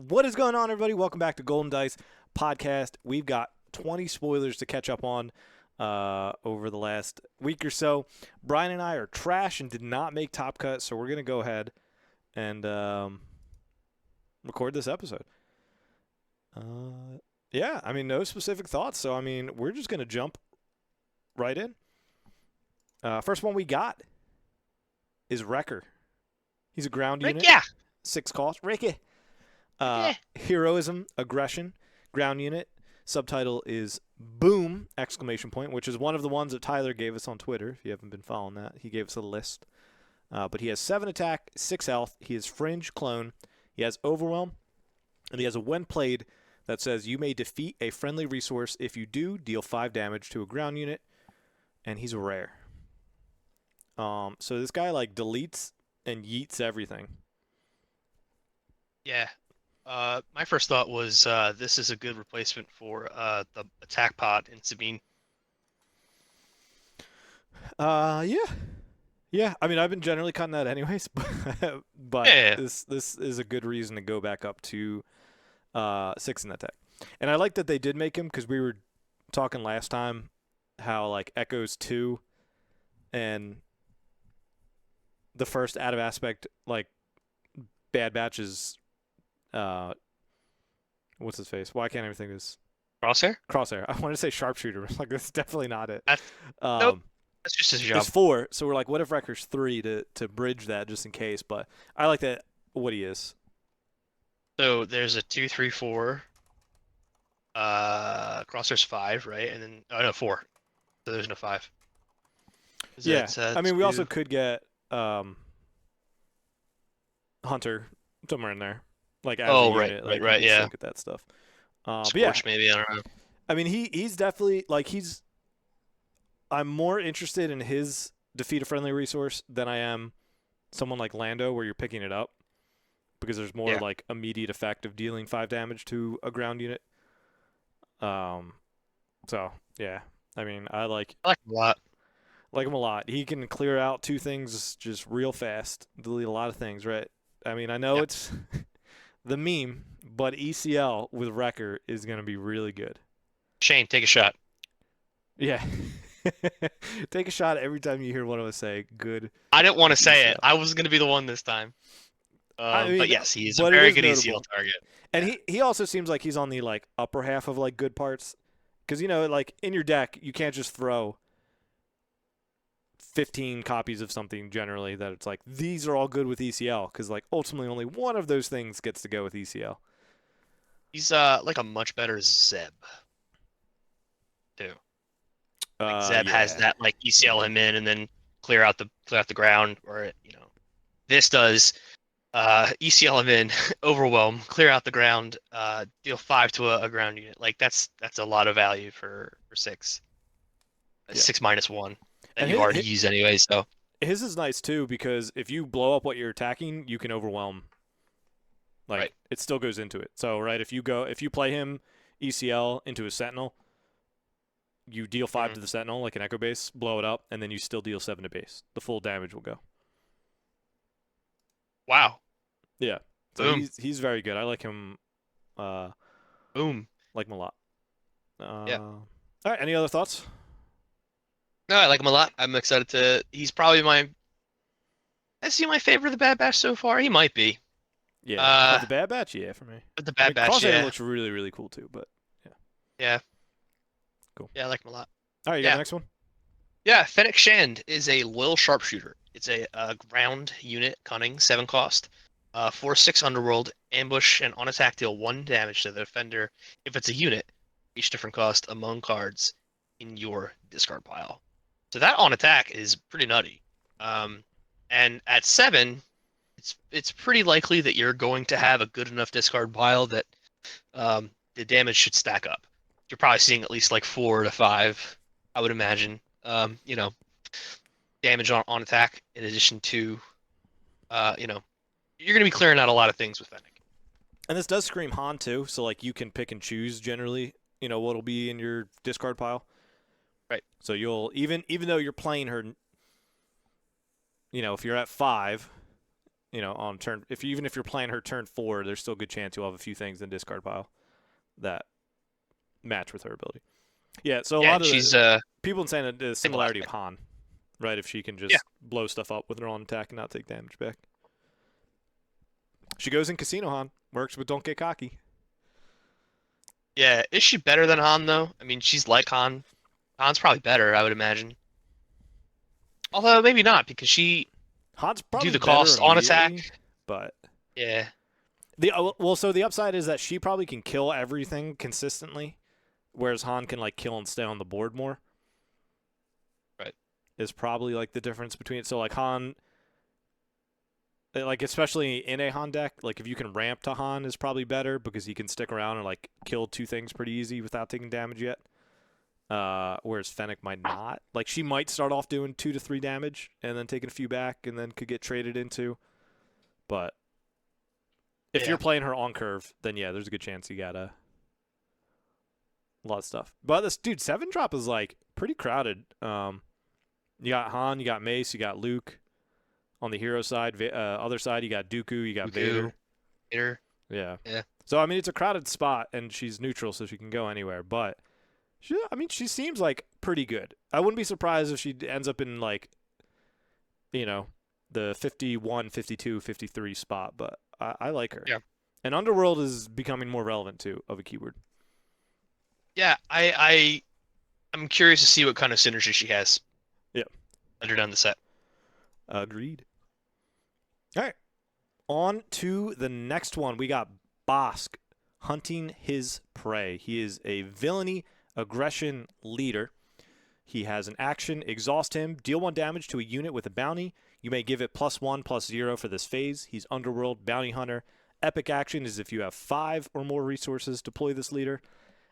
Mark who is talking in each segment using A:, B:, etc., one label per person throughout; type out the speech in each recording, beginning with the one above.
A: What is going on, everybody? Welcome back to Golden Dice Podcast. We've got 20 spoilers to catch up on over the last week or so. Brian and I are trash and did not make Top Cut, so we're going to go ahead and record this episode. Yeah, I mean, no specific thoughts, so, I mean, we're just going to jump right in. First one we got is Wrecker. He's a ground unit.
B: Yeah.
A: 6 cost. Ricky. Heroism, aggression, ground unit. Subtitle is Boom! Exclamation point, which is one of the ones that Tyler gave us on Twitter. If you haven't been following that, he gave us a list. But he has 7 attack, 6 health. He is fringe clone. He has overwhelm, and he has a when played that says you may defeat a friendly resource. If you do, deal 5 damage to a ground unit, and he's a rare. So this guy like deletes and yeets everything.
B: Yeah. My first thought was this is a good replacement for the attack pod in Sabine.
A: Yeah. I mean, I've been generally cutting that anyways, but
B: Yeah.
A: this is a good reason to go back up to 6 in that deck. And I like that they did make him because we were talking last time how like Echoes 2 and the first out of aspect like Bad Batch is what's his face? Why can't I even think of this? Crosshair. I wanted to say sharpshooter. Like that's definitely not it.
B: Nope. That's just his job.
A: It's 4, so we're like, what if Wrecker's 3 to bridge that just in case? But I like that what he is.
B: So there's a 2, 3, 4. Crosshair's 5, right? And then 4. So there's no 5.
A: Yeah. I mean, we also could get Hunter somewhere in there. Like as a unit,
B: right, yeah.
A: Look at that stuff.
B: Scorch,
A: but yeah,
B: maybe, I don't know.
A: I mean, he's definitely like I'm more interested in his defeat a friendly resource than I am someone like Lando, where you're picking it up because there's more like immediate effect of dealing 5 damage to a ground unit. So yeah, I mean, I like
B: him a lot.
A: Like him a lot. He can clear out 2 things just real fast, delete a lot of things, right? I mean, I know it's the meme, but ECL with Wrecker is going to be really good.
B: Shane, take a shot.
A: Yeah. Take a shot every time you hear one of us say good.
B: I didn't want to say it. I was going to be the one this time. I mean, but yes, he's a very good ECL target.
A: And he also seems like he's on the like upper half of like good parts. Because, like in your deck, you can't just throw 15 copies of something generally that it's like these are all good with ECL because like ultimately only one of those things gets to go with ECL.
B: He's like a much better Zeb too. Like Zeb has that like ECL him in and then clear out the ground, or this does ECL him in, overwhelm, clear out the ground, deal 5 to a ground unit. Like that's a lot of value for 6. 6 -1. And you already use anyway, so
A: his is nice too because if you blow up what you're attacking, you can overwhelm. Like it still goes into it. So if you play him ECL into a Sentinel, you deal 5 to the Sentinel like an Echo base, blow it up, and then you still deal 7 to base. The full damage will go.
B: Wow.
A: Yeah. So he's very good. I like him.
B: Boom.
A: Like him a lot. All right. Any other thoughts?
B: No, I like him a lot. I'm excited to. He's probably Is he my favorite of the Bad Batch so far? He might be.
A: Yeah. The Bad Batch, yeah, for me.
B: The Bad Batch,
A: Crosshair looks really, really cool too, but yeah.
B: Yeah.
A: Cool.
B: Yeah, I like him a lot.
A: All right, you got the next one?
B: Yeah, Fennec Shand is a loyal sharpshooter. It's a ground unit, cunning, 7 cost. 4/6 underworld, ambush, and on attack deal 1 damage to the defender if it's a unit, each different cost among cards in your discard pile. So that on attack is pretty nutty. And at 7, it's pretty likely that you're going to have a good enough discard pile that the damage should stack up. You're probably seeing at least like 4 to 5, I would imagine. Damage on attack in addition to, you're going to be clearing out a lot of things with Fennec.
A: And this does scream Han too, so like you can pick and choose generally, what'll be in your discard pile.
B: Right.
A: So you'll even though you're playing her, if you're at 5, on turn. Even if you're playing her turn 4, there's still a good chance you'll have a few things in discard pile that match with her ability. Yeah, so a
B: Yeah,
A: lot
B: and
A: of
B: she's
A: people saying the
B: single
A: similarity of
B: aspect.
A: Han, right? If she can
B: Yeah,
A: just blow stuff up with her own attack and not take damage back. She goes in Casino Han, works with Don't Get Cocky.
B: yeah. Is she better than Han though? I mean, she's like Han. Han's probably better, I would imagine. Although maybe not because she
A: Han's
B: do
A: probably
B: the
A: better
B: cost on attack.
A: immediately, but
B: Yeah,
A: so the upside is that she probably can kill everything consistently, whereas Han can like kill and stay on the board more.
B: right.
A: Is probably like the difference between it. So like Han, like especially in a Han deck, like if you can ramp to Han is probably better because he can stick around and like kill 2 things pretty easy without taking damage yet. Whereas Fennec might not. Like she might start off doing 2 to 3 damage and then taking a few back and then could get traded into. But if
B: Yeah,
A: you're playing her on curve, then yeah, there's a good chance you got a lot of stuff. But this dude, 7 drop is like pretty crowded. You got Han, you got Mace, you got Luke. On the hero side, other side, you got Dooku, you got
B: Dooku,
A: Vader.
B: Vader.
A: Yeah.
B: Yeah,
A: So I mean, it's a crowded spot, and she's neutral, so she can go anywhere. But she seems like pretty good. I wouldn't be surprised if she ends up in like, you know, the 51, 52, 53 spot. But I like her.
B: yeah,
A: And Underworld is becoming more relevant too of a keyword.
B: yeah. I'm curious to see what kind of synergy she has
A: Yeah.
B: under down the set.
A: Agreed. All right. On to the next one. We got Bosk hunting his prey. He is a villainy aggression leader. He has an action, exhaust him, deal 1 damage to a unit with a bounty. You may give it +1/+0 for this phase. He's Underworld Bounty Hunter. Epic action is if you have 5 or more resources, deploy this leader.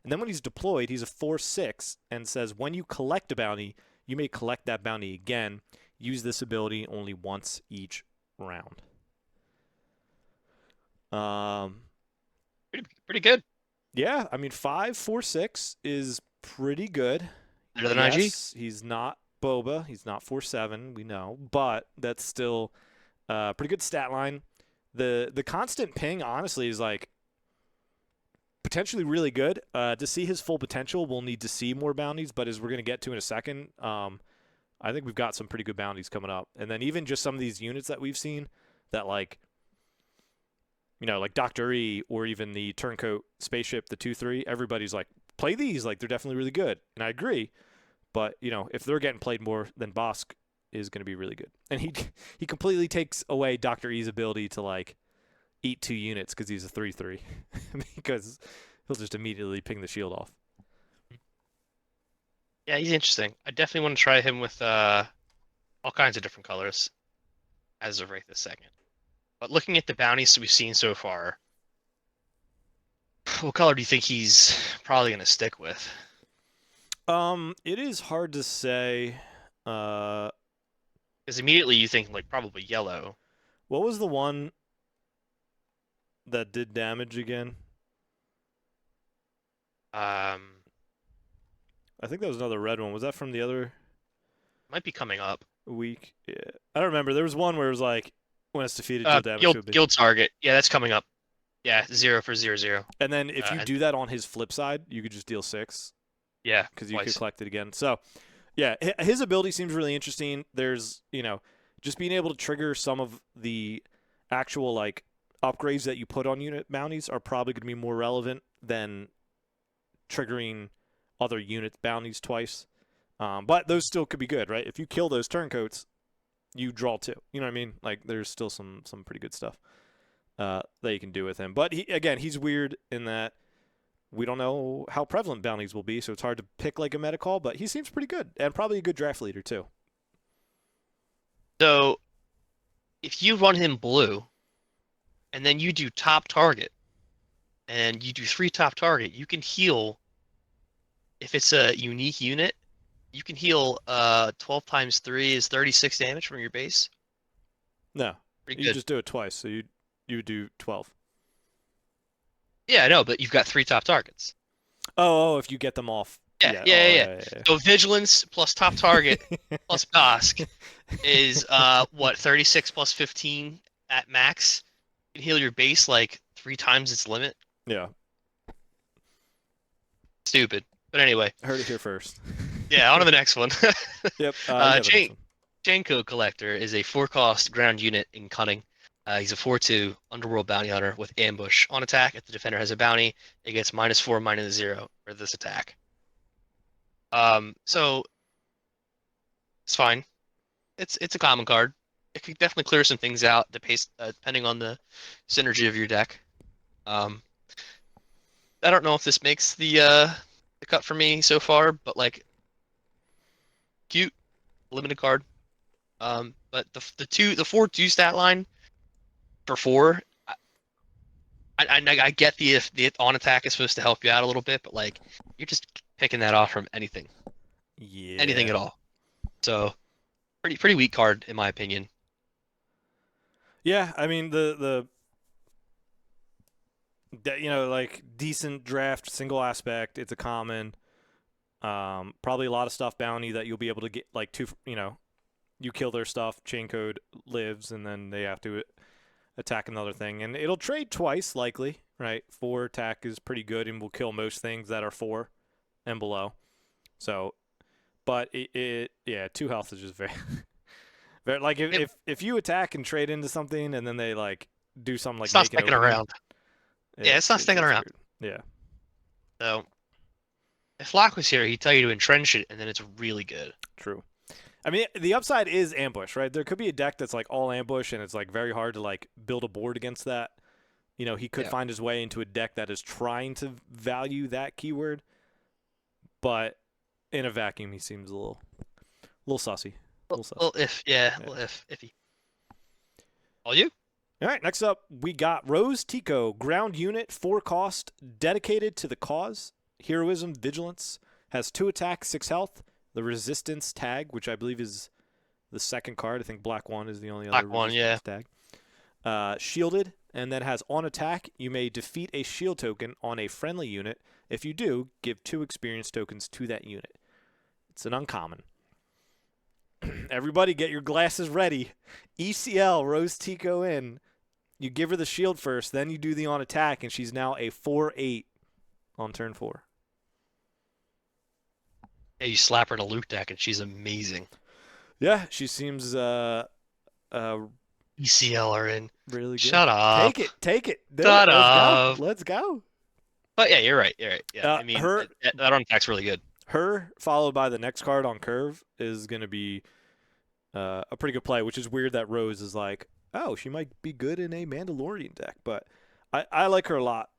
A: And then when he's deployed, he's a 4/6 and says when you collect a bounty, you may collect that bounty again. Use this ability only once each round.
B: Pretty good.
A: Yeah, I mean 5/4/6 is pretty good.
B: Better than IG.
A: Yes, he's not Boba. He's not 4/7. We know, but that's still a pretty good stat line. The constant ping, honestly, is like potentially really good. To see his full potential, we'll need to see more bounties. But as we're gonna get to in a second, I think we've got some pretty good bounties coming up. And then even just some of these units that we've seen that like like Dr. E or even the Turncoat Spaceship, the 2/3, everybody's like, play these, like they're definitely really good. And I agree. But, if they're getting played more, then Bosk is going to be really good. And he completely takes away Dr. E's ability to like eat 2 units because he's a 3/3 because he'll just immediately ping the shield off.
B: Yeah, he's interesting. I definitely want to try him with all kinds of different colors as of right this second. But looking at the bounties we've seen so far, what color do you think he's probably going to stick with?
A: It is hard to say.
B: Because immediately you think like probably yellow.
A: What was the one that did damage again? I think that was another red one. Was that from the other
B: Might be coming up.
A: week? Yeah, I don't remember. There was one where it was like when it's defeated, deal damage to a big.
B: Guild target. Yeah, that's coming up. Yeah, 0 for 0/0.
A: And then if you do that on his flip side, you could just deal 6.
B: Yeah,
A: because you could collect it again. So, yeah, his ability seems really interesting. There's, just being able to trigger some of the actual like upgrades that you put on unit bounties are probably going to be more relevant than triggering other unit bounties twice. But those still could be good, right? If you kill those turncoats, you draw 2. You know what I mean? Like there's still some pretty good stuff that you can do with him. But he's weird in that we don't know how prevalent bounties will be, so it's hard to pick like a meta call, but he seems pretty good and probably a good draft leader too.
B: So if you run him blue and then you do top target and you do 3 top target, you can heal. If it's a unique unit, you can heal 12 times 3 is 36 damage from your base.
A: No,
B: Pretty
A: you
B: good.
A: just do it twice, so you do 12.
B: Yeah, I know, but you've got 3 top targets.
A: Oh, if you get them off.
B: Yeah. So vigilance plus top target plus Bosk is what 36 plus 15 at max, you can heal your base like 3 times its limit.
A: Yeah,
B: Stupid. But anyway,
A: heard it here first.
B: yeah, on to the next one.
A: Yep. You have the next one.
B: Jango Collector is a 4-cost ground unit in Cunning. He's a 4/2 Underworld Bounty Hunter with Ambush. On attack, if the defender has a bounty, it gets -4, -0 for this attack. So it's fine. It's a common card. It could definitely clear some things out depending on the synergy of your deck. Um, I don't know if this makes the cut for me so far, but like cute, limited card. But the 4/2 stat line for 4, I get if the on attack is supposed to help you out a little bit, but like you're just picking that off from anything
A: Yeah.
B: at all. So pretty weak card in my opinion.
A: Yeah, I mean like decent draft single aspect. It's a common. Probably a lot of stuff bounty that you'll be able to get like two. You kill their stuff, chain code lives, and then they have to attack another thing, and it'll trade twice likely. Right, 4 attack is pretty good and will kill most things that are 4 and below. So, but yeah, 2 health is just very, very like if you attack and trade into something and then they like do something like
B: It's not
A: make an
B: sticking
A: opening,
B: around. Yeah, it's not sticking
A: gets
B: around.
A: weird. Yeah.
B: So if Locke was here, he'd tell you to entrench it, and then it's really good.
A: True. I mean, the upside is ambush, right? There could be a deck that's like all ambush, and it's like very hard to like build a board against that. He could
B: Yeah.
A: find his way into a deck that is trying to value that keyword, but in a vacuum, he seems a little sussy. A little sussy.
B: Little iffy. All you?
A: All right, next up, we got Rose Tico, ground unit, 4 cost, dedicated to the cause, heroism, vigilance, has 2 attack, 6 health, the resistance tag, which I believe is the second card. I think Black 1 is the only other
B: Black one,
A: resistance tag. Shielded, and then has on attack, you may defeat a shield token on a friendly unit. If you do, give 2 experience tokens to that unit. It's an uncommon. Everybody get your glasses ready. ECL, Rose Tico in. You give her the shield first, then you do the on attack, and she's now a 4/8 on turn 4.
B: Yeah, you slap her in a Luke deck, and she's amazing.
A: Yeah, she seems
B: ECL are in.
A: really good.
B: Shut up.
A: Take it.
B: Shut
A: Let's
B: up.
A: go. Let's go.
B: But yeah, you're right. Yeah, I mean,
A: her
B: that on attack's really good.
A: her followed by the next card on curve is going to be a pretty good play, which is weird that Rose is like, oh, she might be good in a Mandalorian deck, but I like her a lot.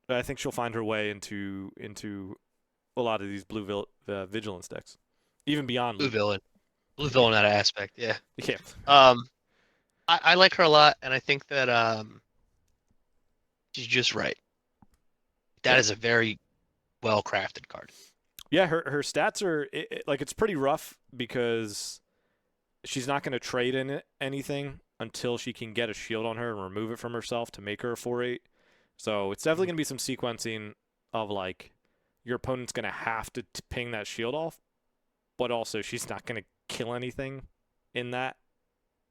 A: I think she'll find her way into a lot of these blue vigilance decks, even beyond
B: Blue
A: Luke.
B: villain. Blue villain that aspect, yeah.
A: Yeah.
B: I like her a lot, and I think that she's just right. That is a very well crafted card.
A: Yeah, her stats are like it's pretty rough because she's not going to trade in anything until she can get a shield on her and remove it from herself to make her a 4/8. So it's definitely going to be some sequencing of like your opponent's going to have to ping that shield off, but also she's not going to kill anything in that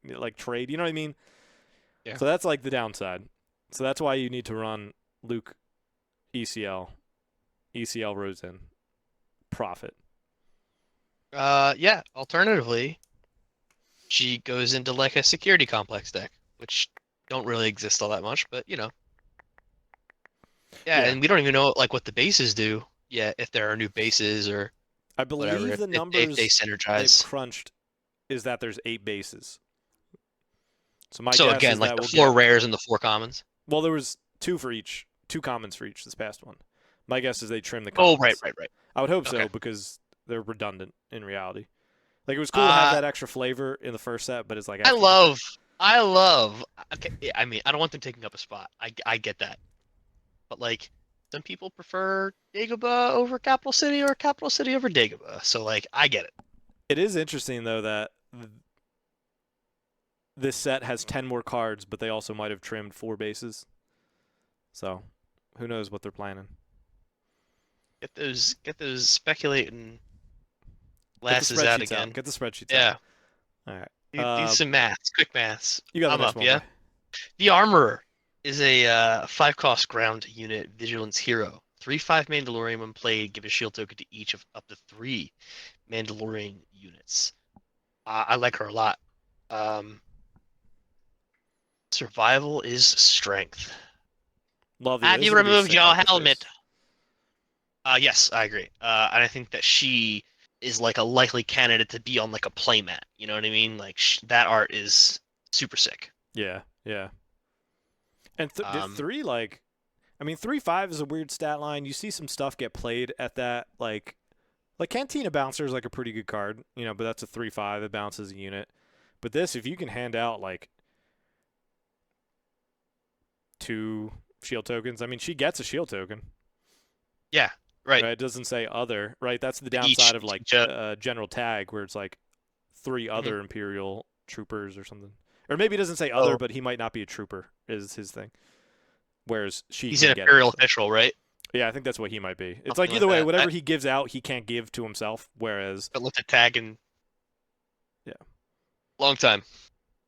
A: like trade. You know what I mean?
B: Yeah.
A: So that's like the downside. So that's why you need to run Luke ECL Rose in profit.
B: Yeah. Alternatively, she goes into like a security complex deck, which don't really exist all that much, but Yeah, and we don't even know like what the bases do yet, if there are new bases or
A: I believe
B: whatever.
A: the
B: If
A: numbers
B: they
A: they've
B: synergize.
A: crunched is that there's 8 bases. So my
B: So
A: guess
B: again,
A: is
B: like
A: that
B: the
A: we'll
B: 4
A: get,
B: rares and the 4 commons.
A: well, there was 2 for each, 2 commons for each this past one. My guess is they trim the
B: Oh,
A: commons.
B: right.
A: I would hope so
B: Okay.
A: because they're redundant in reality. Like it was cool to have that extra flavor in the first set, but it's like
B: I love. Okay, yeah, I mean, I don't want them taking up a spot. I get that, but like, some people prefer Dagobah over Capital City or Capital City over Dagobah. So like, I get it.
A: It is interesting though that this set has 10 more cards, but they also might have trimmed 4 bases. So, who knows what they're planning?
B: Get those speculating
A: Get the
B: lasses out
A: spreadsheets
B: again.
A: out. Get the spreadsheets
B: Yeah.
A: out. All right.
B: Do
A: Uh,
B: some maths, quick maths.
A: you got the
B: I'm
A: next
B: up,
A: one,
B: yeah?
A: boy.
B: The Armorer is a 5-cost ground unit vigilance hero. 3/5 Mandalorian when played, give a shield token to each of up to 3 Mandalorian units. I like her a lot. Um, Survival is strength.
A: Lovely.
B: Have
A: This is
B: you
A: gonna be a
B: removed
A: sick
B: your
A: hyperspace.
B: helmet? Yes, I agree. And I think that she is like a likely candidate to be on like a playmat. You know what I mean? Like that art is super sick.
A: Yeah, yeah. And
B: Um,
A: three, like, I mean, 3/5 is a weird stat line. You see some stuff get played at that, like Cantina Bouncer is like a pretty good card, but that's a 3/5. It bounces a unit. But this, if you can hand out like 2 shield tokens, I mean, she gets a shield token,
B: yeah, right.
A: right? It doesn't say other, right? That's the
B: To
A: downside of like
B: each
A: general tag, where it's like 3
B: mhm.
A: other Imperial troopers or something. Or maybe it doesn't say other,
B: So
A: but he might not be a trooper, is his thing. Whereas she
B: he's an
A: can get it.
B: Imperial
A: So.
B: official, right?
A: Yeah, I think that's what he might be. It's like
B: Something like
A: either way,
B: that.
A: whatever he gives out, he can't give to himself. Whereas,
B: I looked at tag in
A: yeah,
B: long time.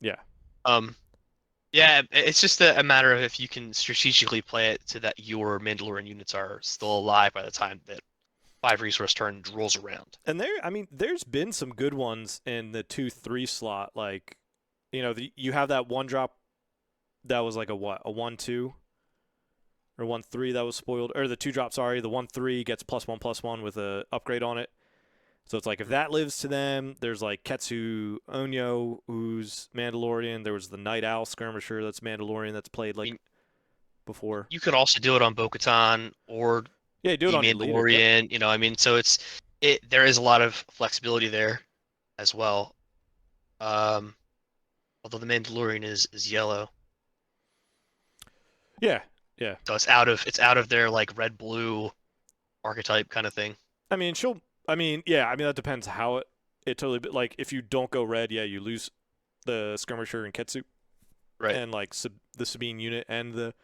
A: yeah,
B: Um, yeah, it's just a matter of if you can strategically play it so that your Mandalorian units are still alive by the time that 5 resource turn rolls around.
A: and I mean, there's been some good ones in the 2/3 slot. Like, you have that one drop that was like a 1/2 or 1/3 that was spoiled, or the 2 drop. Sorry, the 1/3 gets +1/+1 with a upgrade on it. So it's like if that lives to them, there's like Ketsu Onyo, who's Mandalorian. There was the Night Owl Skirmisher that's Mandalorian that's played
B: I
A: like
B: mean,
A: before.
B: you could also do it on Bo-Katan or
A: Yeah, do it
B: the
A: on your leader. Yep.
B: Mandalorian. I mean, so there is a lot of flexibility there as well. Um, Although the Mandalorian is yellow,
A: Yeah, yeah.
B: so it's out of their like red blue archetype kind of thing.
A: I mean, she'll. I mean, yeah. I mean, that depends how it totally. But like, if you don't go red, yeah, you lose the skirmisher and Ketsu
B: Right.
A: and like the Sabine unit and the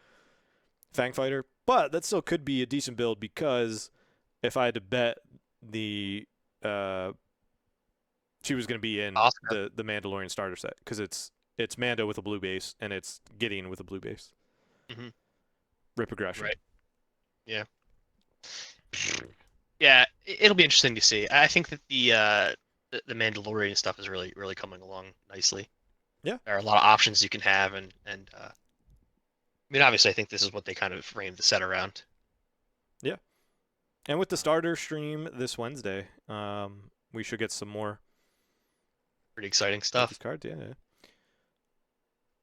A: Fang Fighter. But that still could be a decent build because if I had to bet the uh, she was going to be in
B: Oscar.
A: the Mandalorian starter set because it's Mando with a blue base and it's Gideon with a blue base.
B: Hmm.
A: Rip aggression.
B: Right. Yeah. Yeah. It'll be interesting to see. I think that the Mandalorian stuff is really really coming along nicely.
A: Yeah.
B: There are a lot of options you can have, and I mean, obviously, I think this is what they kind of framed the set around.
A: Yeah. And with the starter stream this Wednesday, we should get some more
B: Pretty exciting
A: with these
B: stuff.
A: cards. Yeah. Yeah.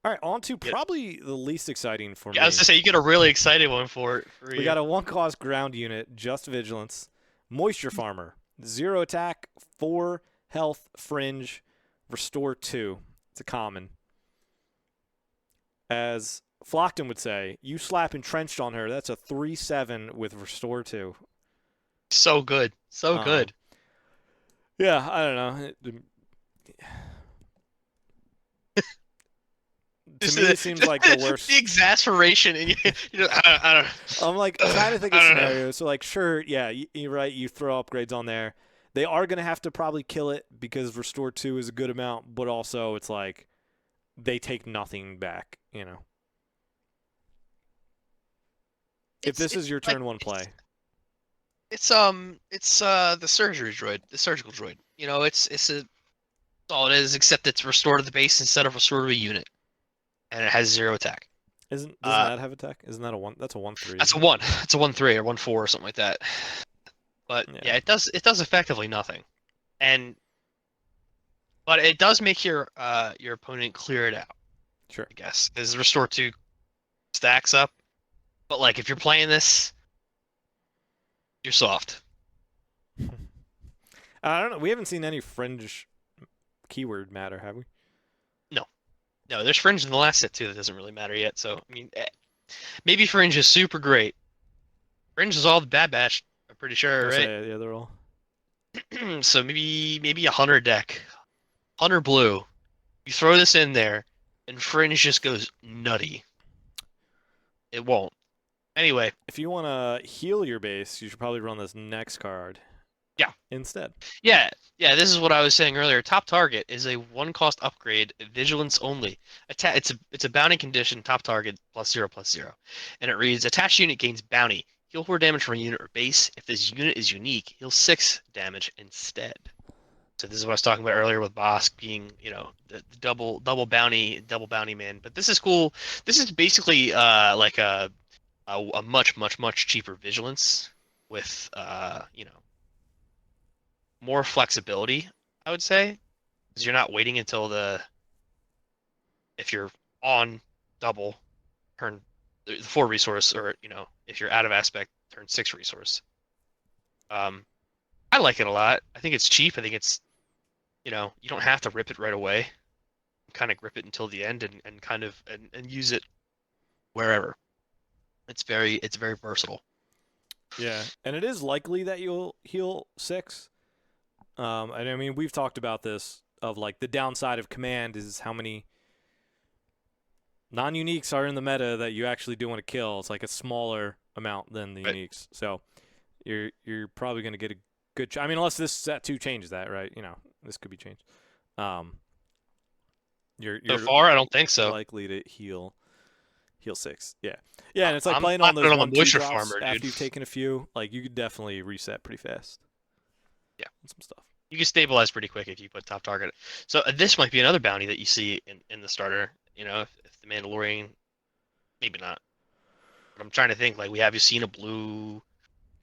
A: All right, on to
B: Yeah,
A: probably the least exciting for
B: yeah, I was
A: me.
B: gonna say you get a really excited one for
A: We
B: you.
A: got a 1-cost ground unit, just vigilance, moisture farmer, 0 attack, 4 health, fringe, restore 2. It's a common. As Flockton would say, you slap entrenched on her. That's a 3/7 with restore 2.
B: So good, so
A: Um,
B: good.
A: yeah, I don't know. To
B: Just
A: me, it seems like the
B: the
A: worst.
B: exasperation in you. I don't.
A: I'm like trying to think
B: I
A: of
B: don't know.
A: scenarios. So like, sure, yeah, you're right. You throw upgrades on there. They are gonna have to probably kill it because restore 2 is a good amount, but also it's like they take nothing back. If
B: It's
A: this is
B: it's
A: your
B: like
A: turn 1 play,
B: it's the surgery droid, the surgical droid. It's all it is, except it's restore to the base instead of restore to a unit, and it has 0 attack.
A: doesn't
B: Uh,
A: that have attack? Isn't that a 1? That's a 1/3,
B: that's a
A: isn't it?
B: one. It's a 1/3 or 1/4 or something like that. But
A: Yeah,
B: yeah, it does effectively nothing, and but it does make your opponent clear it out.
A: sure.
B: I guess because restore 2 stacks up. But like if you're playing this, you're soft.
A: I don't know. We haven't seen any fringe keyword matter, have we?
B: No, no, there's fringe in the last set too that doesn't really matter yet. So I mean, maybe fringe is super great. Fringe is all the Bad Batch, I'm pretty sure,
A: I
B: right?
A: say yeah, they're all.
B: So maybe a hunter deck, hunter blue. You throw this in there, and fringe just goes nutty. It won't. Anyway,
A: If you want to heal your base, you should probably run this next card.
B: Yeah.
A: instead.
B: Yeah, yeah. This is what I was saying earlier. Top target is a one-cost upgrade, vigilance only. It's a bounty condition. Top target +0/+0, and it reads: attached unit gains bounty. Heal 4 damage from a unit or base. If this unit is unique, heal 6 damage instead. So this is what I was talking about earlier with Bosk being, the double bounty man. But this is cool. This is basically like a much much much cheaper vigilance with more flexibility, I would say, because you're not waiting until if you're on double turn the 4 resource, or if you're out of aspect turn 6 resource. I like it a lot. I think it's cheap. I think it's you don't have to rip it right away. Kind of grip it until the end and kind of and use it wherever. It's very versatile.
A: Yeah, and it is likely that you'll heal 6. And I mean, we've talked about this of like the downside of command is how many non-uniques are in the meta that you actually do want to kill. It's like a smaller amount than the
B: Right.
A: uniques. So you're probably going to get a good I mean, unless this set 2 changes that, right? This could be changed. Um
B: So
A: you're
B: far, I don't think so.
A: likely to heal 6. Yeah. Yeah, and it's like
B: I'm
A: playing on
B: slapping
A: those
B: it on the
A: 1-2
B: moisture
A: drops
B: farmer, dude.
A: after you've taken a few, like you could definitely reset pretty fast.
B: Yeah.
A: On some stuff.
B: You can stabilize pretty quick if you put top target. So this might be another bounty that you see in the starter. If the Mandalorian, maybe not. But I'm trying to think. Like, we have you seen a blue?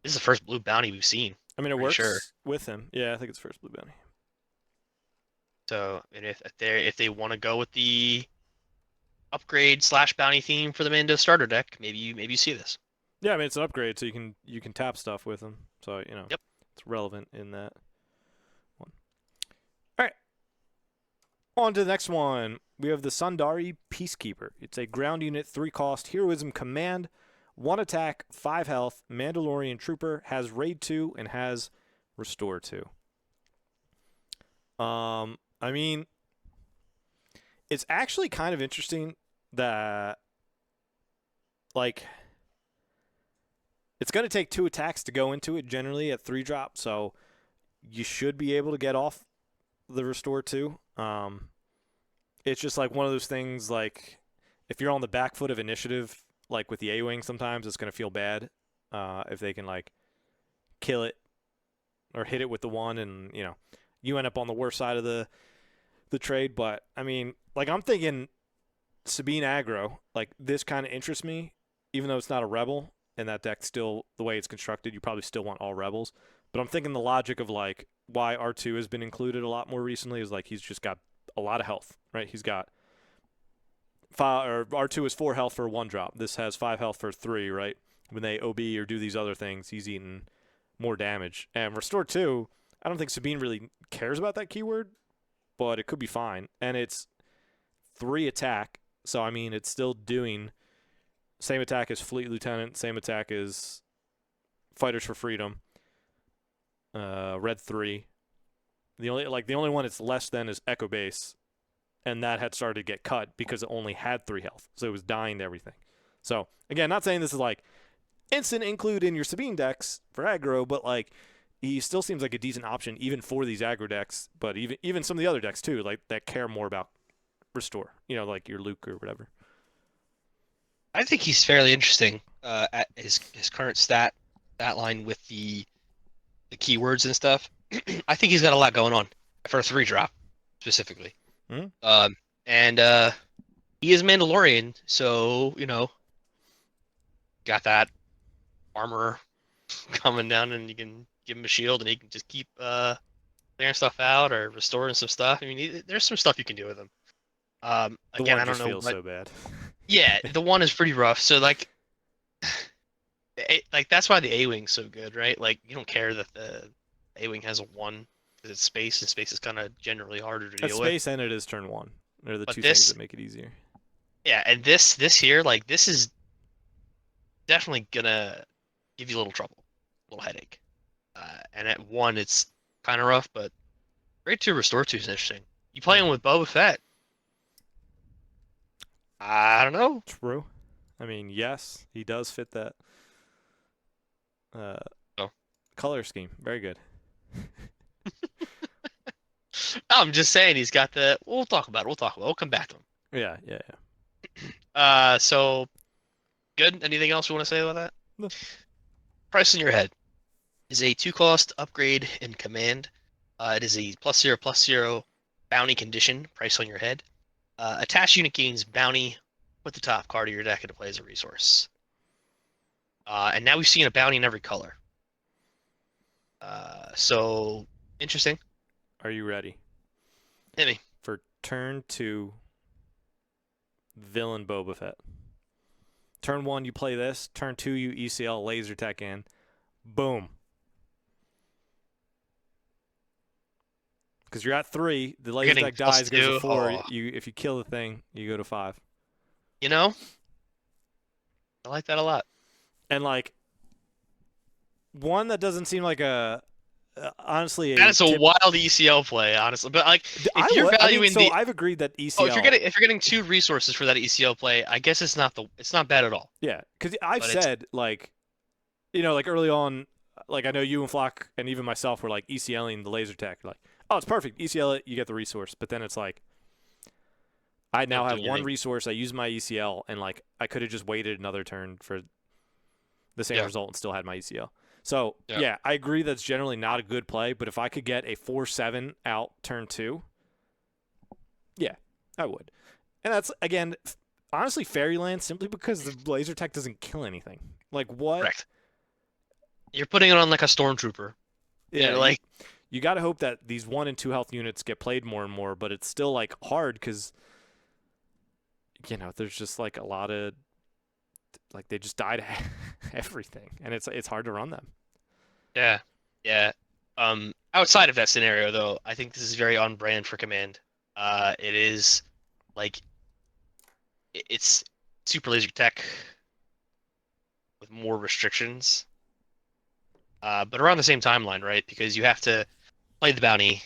B: This is the first blue bounty we've seen.
A: I mean, it
B: Pretty sure.
A: works with him. Yeah, I think it's first blue bounty.
B: So, and if they want to go with the upgrade/bounty theme for the Mando starter deck, maybe you see this.
A: Yeah, I mean it's an upgrade, so you can tap stuff with him. So
B: Yep.
A: it's relevant in that one. All right, on to the next one. We have the Sundari Peacekeeper. It's a ground unit, 3 cost, heroism command, 1 attack, 5 health, Mandalorian trooper, has raid 2 and has restore 2. I mean, it's actually kind of interesting that like it's going to take 2 attacks to go into it generally at 3 drop, so you should be able to get off the restore 2. It's just like one of those things, like if you're on the back foot of initiative, like with the A-Wing, sometimes it's going to feel bad if they can like kill it or hit it with the 1 and you end up on the worst side of the trade. But I mean, like I'm thinking Sabine aggro, like this kind of interests me, even though it's not a rebel and that deck still, the way it's constructed, you probably still want all rebels. But I'm thinking the logic of like why R2 has been included a lot more recently is like he's just got a lot of health, right? He's got 5, or R2 is 4 health for 1 drop. This has 5 health for 3, right? When they OB or do these other things, he's eating more damage. And restore 2, I don't think Sabine really cares about that keyword, but it could be fine. And it's 3 attack, so I mean it's still doing same attack as Fleet Lieutenant, same attack as Fighters for Freedom. Red 3. The only one it's less than is Echo Base, and that had started to get cut because it only had 3 health, so it was dying to everything. So again, not saying this is like instant include in your Sabine decks for aggro, but like he still seems like a decent option even for these aggro decks, but even some of the other decks too, like that care more about restore, like your Luke or whatever.
B: I think he's fairly interesting at his current stat line with the keywords and stuff. I think he's got a lot going on for a 3 drop specifically.
A: Mm-hmm.
B: And he is Mandalorian, so got that armor coming down, and you can give him a shield, and he can just keep clearing stuff out or restoring some stuff. I mean, there's some stuff you can do with him.
A: The
B: Again,
A: one
B: I don't
A: just
B: know
A: feels
B: what.
A: so bad.
B: Yeah, the 1 is pretty rough. So like that's why the A-Wing's so good, right? Like you don't care that the A-Wing has a 1 because it's space, and space is kind of generally harder to
A: At
B: deal with.
A: space and it is turn 1. They're the
B: But
A: 2 things
B: this,
A: that make it easier.
B: yeah, and this here, like this is definitely gonna give you a little trouble, a little headache. And at 1, it's kind of rough, but grade 2 restore 2 is interesting. You playing with Boba Fett? I don't know.
A: True. I mean, yes, he does fit that
B: Oh,
A: color scheme. Very good.
B: I'm just saying he's got the. We'll talk about it. We'll come back to him.
A: Yeah, yeah,
B: So good. Anything else you want to say about that?
A: yeah.
B: Price in your head is a 2 cost upgrade in command. It is a +0/+0 bounty condition. Price on your head. Attached unit gains bounty. Put the top card of your deck into play as a resource. And now we've seen a bounty in every color. So interesting.
A: Are you ready?
B: Hit me.
A: For turn 2, villain Boba Fett. Turn 1, you play this. Turn 2, you ECL laser tech in. Boom. Because you're at 3, the laser tech dies, goes to 4.
B: +2. Oh.
A: If you kill the thing, you go to 5.
B: You know, I like that a lot.
A: And like one that doesn't seem like a honestly
B: That is a wild ECL play, honestly. But like, if you're valuing
A: so I've agreed that ECL.
B: if you're getting 2 resources for that ECL play, I guess it's not bad at all.
A: Yeah, because I've
B: But
A: said like, like early on, like I know you and Flock and even myself were like ECLing the laser tech, like, oh, it's perfect, ECL it, you get the resource. But then it's like, I now have one resource. I use my ECL, and like I could have just waited another turn for the same result and still had my ECL. So, yeah, I agree that's generally not a good play, but if I could get a 4/7 out turn 2, yeah, I would. And that's, again, honestly, Fairyland, simply because the laser tech doesn't kill anything. Like, what?
B: Correct. You're putting it on like a Stormtrooper.
A: Yeah, like you got to hope that these 1 and 2 health units get played more and more, but it's still, like, hard because, there's just, like, a lot of, like, they just die to everything, and it's hard to run them.
B: Yeah, yeah. Outside of that scenario, though, I think this is very on brand for Command. It is like it's super laser tech with more restrictions, but around the same timeline, right? Because you have to play the bounty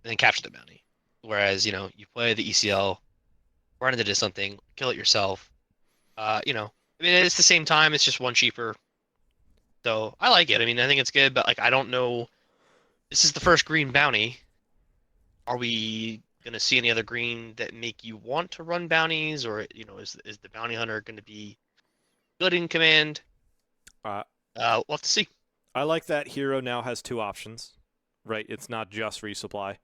B: and then capture the bounty. Whereas you play the ECL, run into something, kill it yourself. I mean, it's the same time. It's just one cheaper. So I like it. I mean, I think it's good, but like I don't know. This is the first green bounty. Are we gonna see any other green that make you want to run bounties, or is the bounty hunter gonna be good in command? We'll have to see.
A: I like that hero now has 2 options, right? It's not just resupply.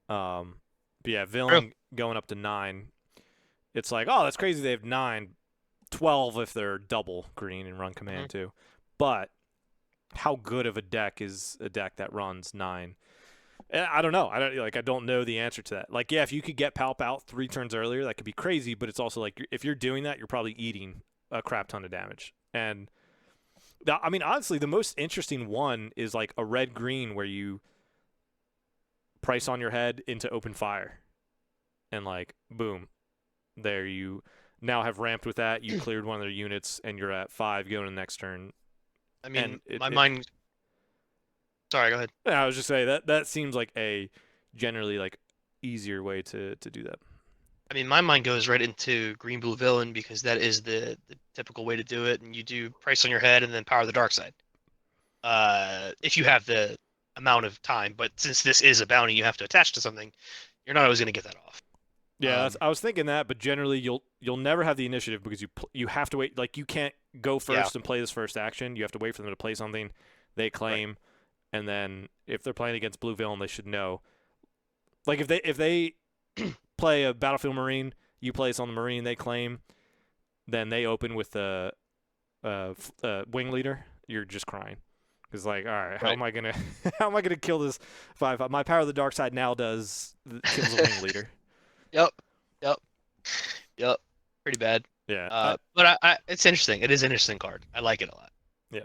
A: But yeah, villain going up to 9. It's like, oh, that's crazy. They have 9, 12 if they're double green and run command too. But how good of a deck is a deck that runs 9? I don't know. I don't know the answer to that. Like, yeah, if you could get Palp out 3 turns earlier, that could be crazy. But it's also like if you're doing that, you're probably eating a crap ton of damage. And I mean, honestly, the most interesting one is like a red-green where you price on your head into open fire, and like boom, there you now have ramped with that. You cleared one of their units, and you're at 5 going to the next turn.
B: I mean, my mind. Sorry, go ahead.
A: I was just saying that seems like a generally like easier way to do that.
B: I mean, my mind goes right into green blue villain because that is the typical way to do it, and you do price on your head and then power the dark side. If you have the amount of time, but since this is a bounty, you have to attach to something. You're not always going to get that off.
A: Yeah, I was thinking that, but generally you'll never have the initiative because you have to wait. Like you can't go first and play this first action. You have to wait for them to play something. They claim, and then if they're playing against blue villain, they should know. Like if they play a battlefield marine, you place on the marine, they claim, then they open with the wing leader. You're just crying because like, all right, how am I gonna kill this 5/5? My power of the dark side now kills the wing leader.
B: Yep. Pretty bad.
A: Yeah.
B: But it's interesting. It is an interesting card. I like it a lot.
A: Yeah.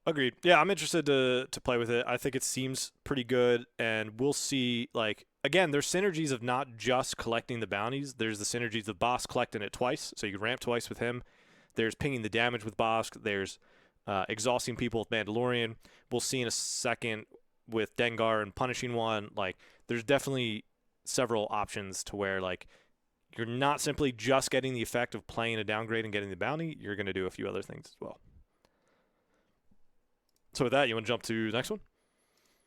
A: Agreed. Yeah, I'm interested to play with it. I think it seems pretty good, and we'll see. Like again, there's synergies of not just collecting the bounties. There's the synergies of Bosk collecting it twice, so you can ramp twice with him. There's pinging the damage with Bosk. There's exhausting people with Mandalorian. We'll see in a second with Dengar and punishing one. Like there's definitely several options to where like you're not simply just getting the effect of playing a downgrade and getting the bounty. You're going to do a few other things as well. So with that, you want to jump to the next one?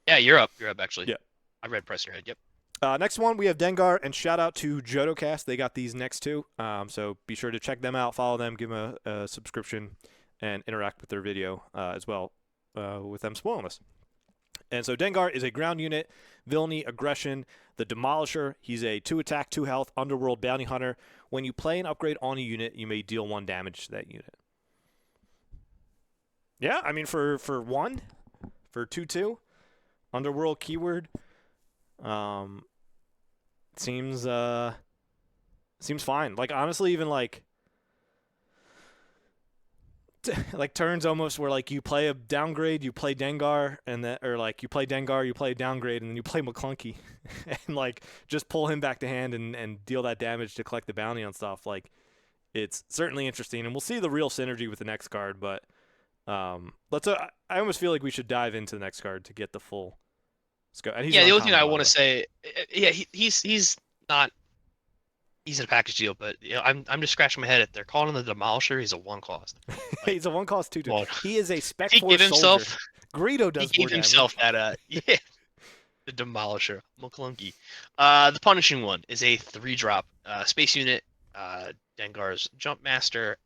B: Yeah, you're up. You're up actually.
A: Yeah.
B: I read press in your head. Yep.
A: Next one, we have Dengar, and shout out to JodoCast. They got these next two. So be sure to check them out, follow them, give them a subscription, and interact with their video as well with them spoiling us. And so Dengar is a ground unit, villainy, aggression, the Demolisher. He's a 2 attack, 2 health, underworld bounty hunter. When you play an upgrade on a unit, you may deal 1 damage to that unit. Yeah, I mean for 1, for 2/2, underworld keyword, um, seems fine. Like honestly, even like like turns almost where like you play a downgrade, you play Dengar, and then or like you play Dengar, you play a downgrade, and then you play McClunky, and like just pull him back to hand and deal that damage to collect the bounty on stuff. Like it's certainly interesting, and we'll see the real synergy with the next card. But let's. I almost feel like we should dive into the next card to get the full scope. And he's
B: Yeah,
A: an
B: the only thing
A: uncommon,
B: I
A: by the
B: want to
A: way.
B: say, yeah, he's not. He's in a package deal, but I'm just scratching my head at they're calling him the Demolisher. He's a 1 cost. Like,
A: He's a 1 cost 2/2.
B: come on.
A: He is a
B: If
A: Spec
B: he
A: Force
B: gave
A: soldier.
B: himself,
A: Greedo
B: he
A: does more
B: gave himself
A: damage.
B: that yeah, the Demolisher, McClunky. The Punishing One is a 3-drop space unit. Dengar's Jump Master,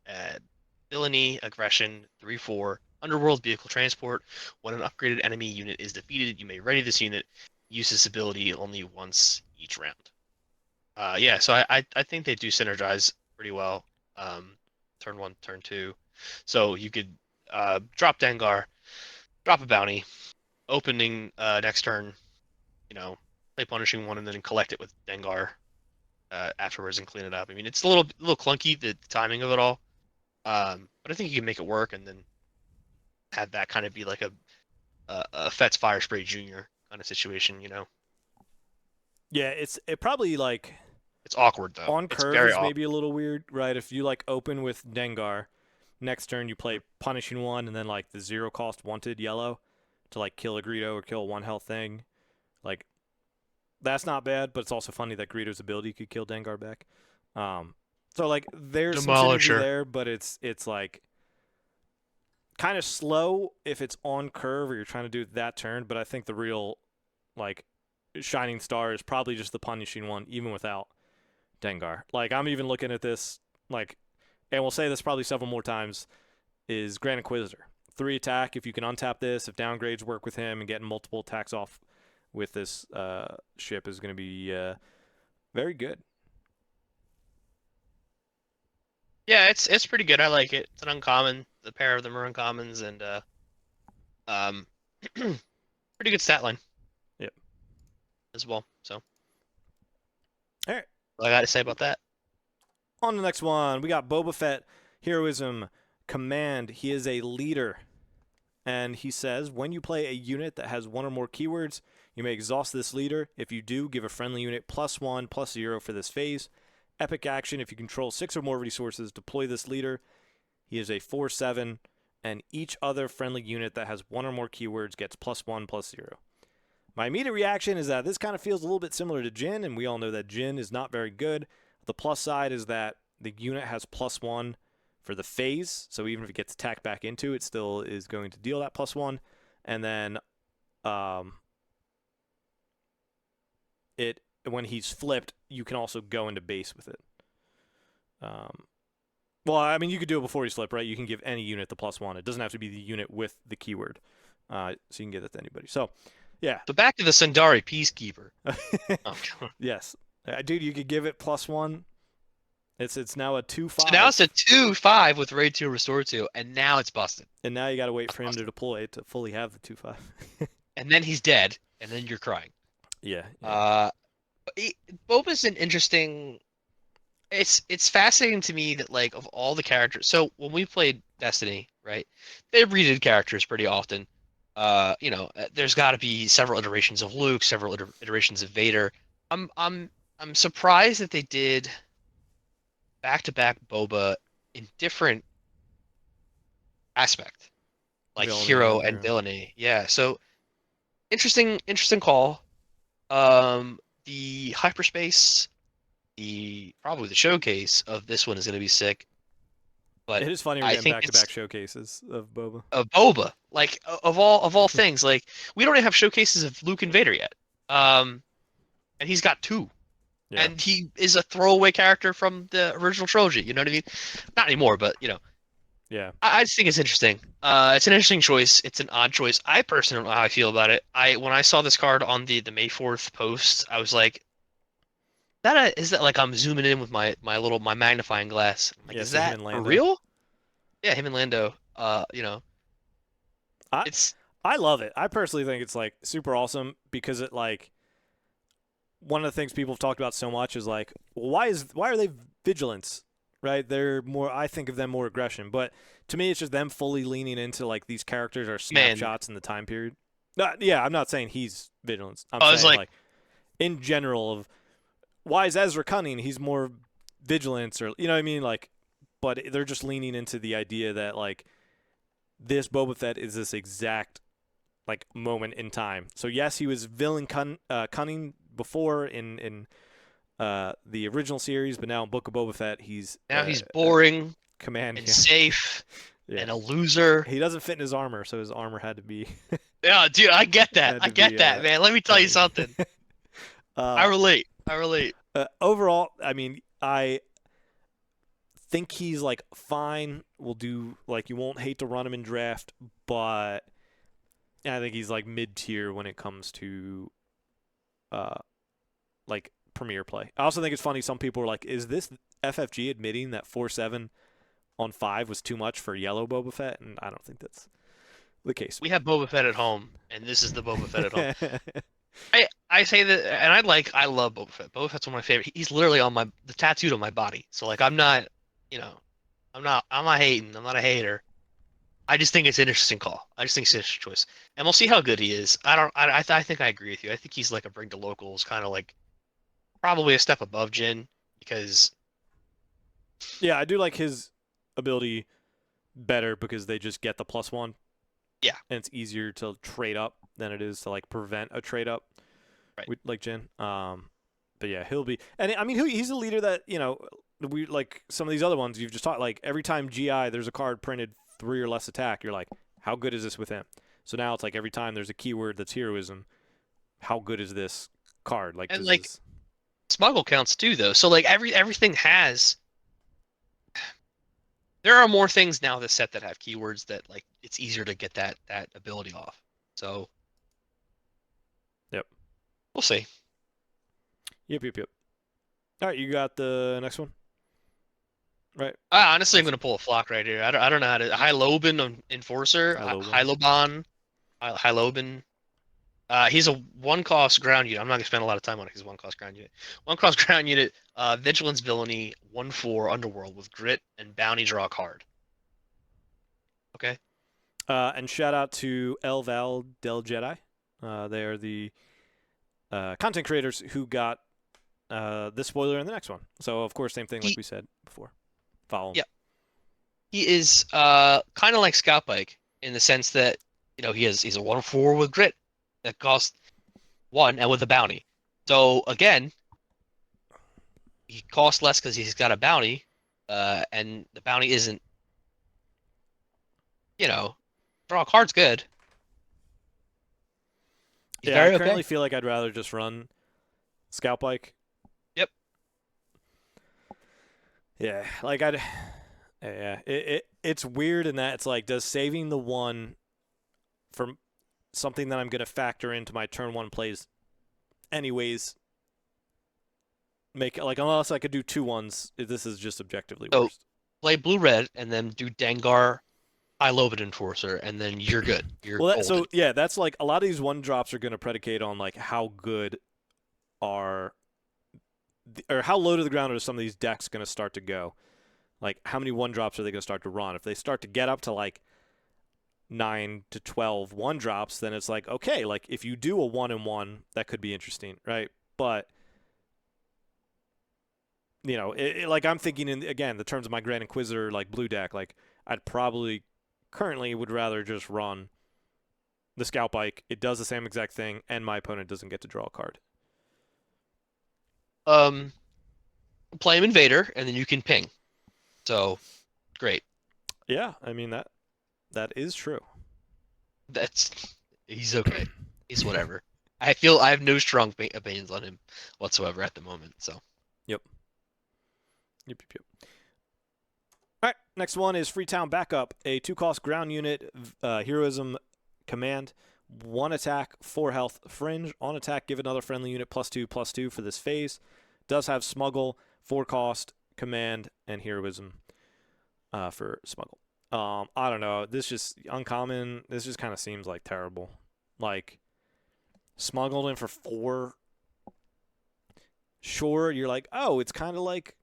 B: Villainy, Aggression, 3/4, Underworld Vehicle Transport. When an upgraded enemy unit is defeated, you may ready this unit. Use this ability only once each round. Yeah, so I think they do synergize pretty well. Turn 1, turn 2. So you could drop Dengar, drop a bounty, opening next turn, play Punishing One, and then collect it with Dengar afterwards and clean it up. I mean, it's a little clunky, the timing of it all, but I think you can make it work, and then have that kind of be like a Fett's Fire Spray Junior kind of situation.
A: Yeah, it probably like
B: It's awkward though.
A: on
B: It's
A: curve
B: very
A: is
B: awkward.
A: maybe a little weird, right? If you like open with Dengar, next turn you play Punishing One, and then like the 0 cost wanted yellow to like kill a Greedo or kill a 1 health thing. Like that's not bad, but it's also funny that Greedo's ability could kill Dengar back. So like there's some synergy
B: Demolisher.
A: there, but it's like kind of slow if it's on curve or you're trying to do that turn. But I think the real like shining star is probably just the Punishing One, even without Dengar. Like I'm even looking at this like, and we'll say this probably several more times, is Grand Inquisitor. 3 attack. If you can untap this, if downgrades work with him and getting multiple attacks off with this ship is going to be very good.
B: Yeah, it's pretty good. I like it. It's an uncommon. The pair of them are uncommons, and um, pretty good stat line
A: Yep.
B: as well. So,
A: All right.
B: what I got to say about that.
A: On to the next one, we got Boba Fett, Heroism, Command. He is a leader. And he says, when you play a unit that has 1 or more keywords, you may exhaust this leader. If you do, give a friendly unit +1/+0 for this phase. Epic action, if you control 6 or more resources, deploy this leader. He is a 4/7, and each other friendly unit that has 1 or more keywords gets +1/+0. My immediate reaction is that this kind of feels a little bit similar to Jin, and we all know that Jin is not very good. The plus side is that the unit has +1 for the phase, so even if it gets attacked back into, it still is going to deal that +1. And then it when he's flipped, you can also go into base with it. Well, I mean, you could do it before he's flipped, right? You can give any unit the +1. It doesn't have to be the unit with the keyword, so you can give that to anybody. So, yeah.
B: So back to the Sundari Peacekeeper. Oh,
A: Yes, dude, you could give it +1. It's now a 2/5.
B: so now it's a 2/5 with Raid 2 Restore 2, and now it's busted.
A: And now you got to wait
B: That's
A: for him to
B: busted.
A: deploy it to fully have the 2/5.
B: And then he's dead, and then you're crying.
A: Yeah.
B: Uh, Boba's an interesting. It's fascinating to me that like of all the characters. So when we played Destiny, right, they redid characters pretty often. There's got to be several iterations of Luke, several iterations of Vader. I'm surprised that they did back-to-back Boba in different aspect, like
A: Villainy
B: hero
A: and
B: and
A: hero.
B: villainy. Yeah, so interesting call. The hyperspace, probably the showcase of this one is going to be sick. But
A: It is funny we're
B: I
A: getting
B: think
A: back-to-back
B: it's
A: showcases of Boba.
B: a Boba. Like of all things, like we don't even have showcases of Luke and Vader yet. Um, and he's got two.
A: Yeah.
B: And he is a throwaway character from the original trilogy. You know what I mean? Not anymore, but
A: Yeah.
B: I just think it's interesting. It's an interesting choice. It's an odd choice. I personally don't know how I feel about it. When I saw this card on the May 4th post, I was like, is that like I'm zooming in with my magnifying glass? I'm like,
A: Yeah,
B: is
A: see him
B: that
A: in
B: for
A: Lando.
B: real? Yeah, him and Lando.
A: I
B: It's
A: I love it. I personally think it's like super awesome because it like one of the things people have talked about so much is like, well, why are they vigilance? Right? They're more I think of them more aggression, but to me it's just them fully leaning into like these characters are
B: man.
A: snapshots in the time period. Yeah, I'm not saying he's vigilance. I'm
B: I was
A: saying
B: like,
A: like in general of why is Ezra cunning? He's more vigilance or you know what I mean like but they're just leaning into the idea that like this Boba Fett is this exact like moment in time. So yes, he was cunning before in the original series, but now in Book of Boba Fett, he's
B: now he's boring
A: command.
B: and safe
A: Yeah,
B: and a loser.
A: he doesn't fit in his armor, so his armor had to be
B: Yeah, dude, I get that.
A: had
B: I
A: to
B: get
A: be
B: that, man. Let me tell you
A: cunning.
B: something. I
A: uh,
B: relate. I relate.
A: Overall, I mean, I think he's like fine. We'll do like you won't hate to run him in draft, but I think he's like mid tier when it comes to uh like premier play. I also think it's funny. Some people are like, "Is this FFG admitting that 4-7 on 5 was too much for yellow Boba Fett?" And I don't think that's the case.
B: We have Boba Fett at home, and this is the Boba Fett at home. I say that, and I love Boba Fett. Boba Fett's one of my favorite. He's literally on the tattooed on my body. So like, I'm not, you know, I'm not hating. I'm not a hater. I just think it's an interesting call. I just think it's an interesting choice, and we'll see how good he is. I don't. I think I agree with you. I think he's like a bring to locals, kind of like probably a step above Jin because
A: Yeah, I do like his ability better because they just get the +1,
B: yeah,
A: and it's easier to trade up than it is to like prevent a trade up
B: right.
A: with like Jin. But yeah, he'll be, and I mean, he's a leader that we like some of these other ones you've just taught. Like every time GI there's a card printed 3 or less attack, you're like, how good is this with him? So now it's like every time there's a keyword that's heroism, how good is this card? Like
B: And
A: does
B: like
A: this?
B: smuggle counts too, though. So like everything has. There are more things now this set that have keywords that like it's easier to get that ability off. So
A: Yep.
B: we'll see.
A: Yep. All right, you got the next one, right?
B: I honestly, I'm gonna pull a flock right here. I don't know how to Hyloban Enforcer,
A: I love one.
B: Hyloban, Hyloban. He's a one cost ground unit. I'm not gonna spend a lot of time on it. He's a one cost ground unit. One cost ground unit. Vigilance villainy 1/4 underworld with grit and bounty draw a card. Okay.
A: And shout out to El Val Del Jedi. They are the content creators who got this spoiler in the next one. So of course, same thing like
B: He
A: we said before. Follow him.
B: yeah he is kind of like Scout Bike in the sense that he's a 1/4 with grit that costs 1 and with a bounty. So again, he costs less because he's got a bounty, and the bounty isn't, draw a card's good. He's
A: Yeah, I
B: very
A: currently
B: okay.
A: feel like I'd rather just run Scout Bike.
B: Yep.
A: Yeah, like I'd. Yeah, it's weird in that it's like, does saving the 1 for something that I'm gonna factor into my turn 1 plays, anyways, make like unless I could do 2-1s, this is just objectively
B: So
A: worse.
B: play blue red and then do Dengar High Lobot Enforcer, and then you're good. You're
A: Well,
B: golden.
A: that's like a lot of these 1 drops are gonna predicate on like how good are or how low to the ground are some of these decks gonna start to go. Like how many 1 drops are they gonna start to run? If they start to get up to like 9 to 12 1 drops, then it's like, okay, like if you do a 1-1, that could be interesting, right? But like I'm thinking in again the terms of my Grand Inquisitor like blue deck, like I'd probably currently would rather just run the Scout Bike. It does the same exact thing, and my opponent doesn't get to draw a card.
B: Play him Invader, and then you can ping. So great.
A: Yeah, I mean that is true.
B: That's he's okay. He's whatever. I feel I have no strong opinions on him whatsoever at the moment. So
A: Yep. Yep. Yep. Yep. All right. Next one is Freetown Backup, a 2-cost ground unit, heroism command, 1 attack, 4 health, fringe. On attack, give another friendly unit +2/+2 for this phase. Does have smuggle, 4 cost, command, and heroism for smuggle. I don't know. This just uncommon. This just kind of seems like terrible. Like smuggled in for 4. Sure, you're like, oh, it's kind of like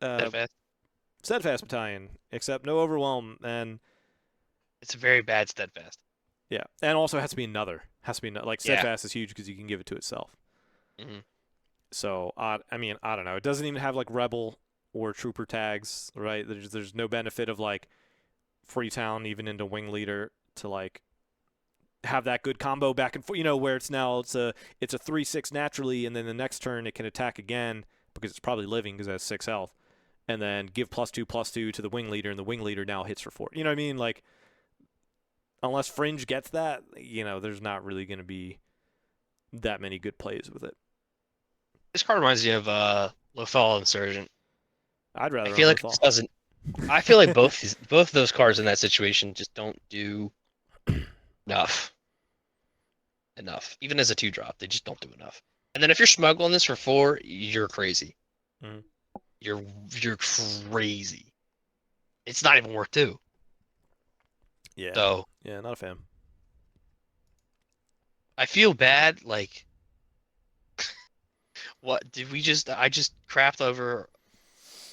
A: uh,
B: steadfast.
A: Steadfast Battalion, except no overwhelm, and
B: It's a very bad steadfast.
A: yeah, and also has to be another. Has to be like
B: Yeah.
A: Steadfast is huge because you can give it to itself.
B: hmm
A: So I mean, I don't know. It doesn't even have like Rebel or Trooper tags, right? There's no benefit of like Freetown even into Wing Leader to like have that good combo back and forth. Where it's a 3/6 naturally, and then the next turn it can attack again because it's probably living because it has 6 health, and then give +2/+2 to the Wing Leader, and the Wing Leader now hits for 4. You know what I mean? Like unless Fringe gets that, there's not really going to be that many good plays with it.
B: This card reminds me of Lothal Insurgent.
A: I'd
B: I
A: rather run
B: feel like this
A: Lethal.
B: doesn't. I feel like both of those cards in that situation just don't do enough. Enough. Even as a 2-drop, they just don't do enough. And then if you're smuggling this for 4, you're crazy.
A: Mhm.
B: You're you're crazy. It's not even worth 2.
A: Yeah,
B: So
A: yeah, not a fan.
B: I feel bad. Like, what did we just? I just crapped over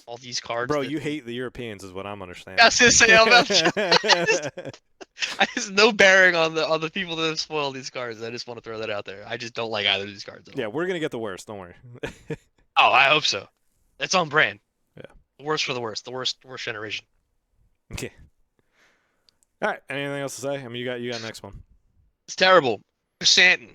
B: all these cards
A: Bro,
B: that
A: you hate the Europeans, is what I'm
B: I
A: understanding.
B: was gonna say I just no bearing on the people that have spoiled these cards. I just want to throw that out there. I just don't like either of these cards at
A: Yeah,
B: all.
A: we're gonna get the worst. Don't worry.
B: Oh, I hope so. It's on brand.
A: Yeah.
B: The worst for the worst. The worst generation.
A: Okay. All right. Anything else to say? I mean, you got next one.
B: It's terrible. Krrsantan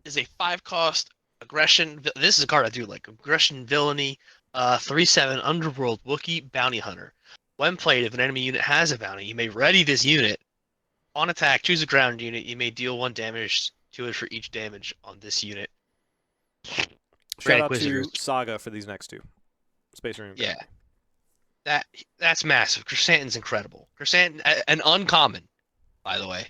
B: is a 5-cost aggression. This is a card I do like. Aggression villainy. 3/7 underworld Wookiee bounty hunter. When played, if an enemy unit has a bounty, you may ready this unit. On attack, choose a ground unit. You may deal 1 damage to it for each damage on this unit.
A: Shout
B: Grand
A: out
B: Inquisitors.
A: to Saga for these next 2. Space Marine
B: Yeah,
A: Bounty.
B: that that's massive. Krrsantan's incredible. Krrsantan, an uncommon, by the way.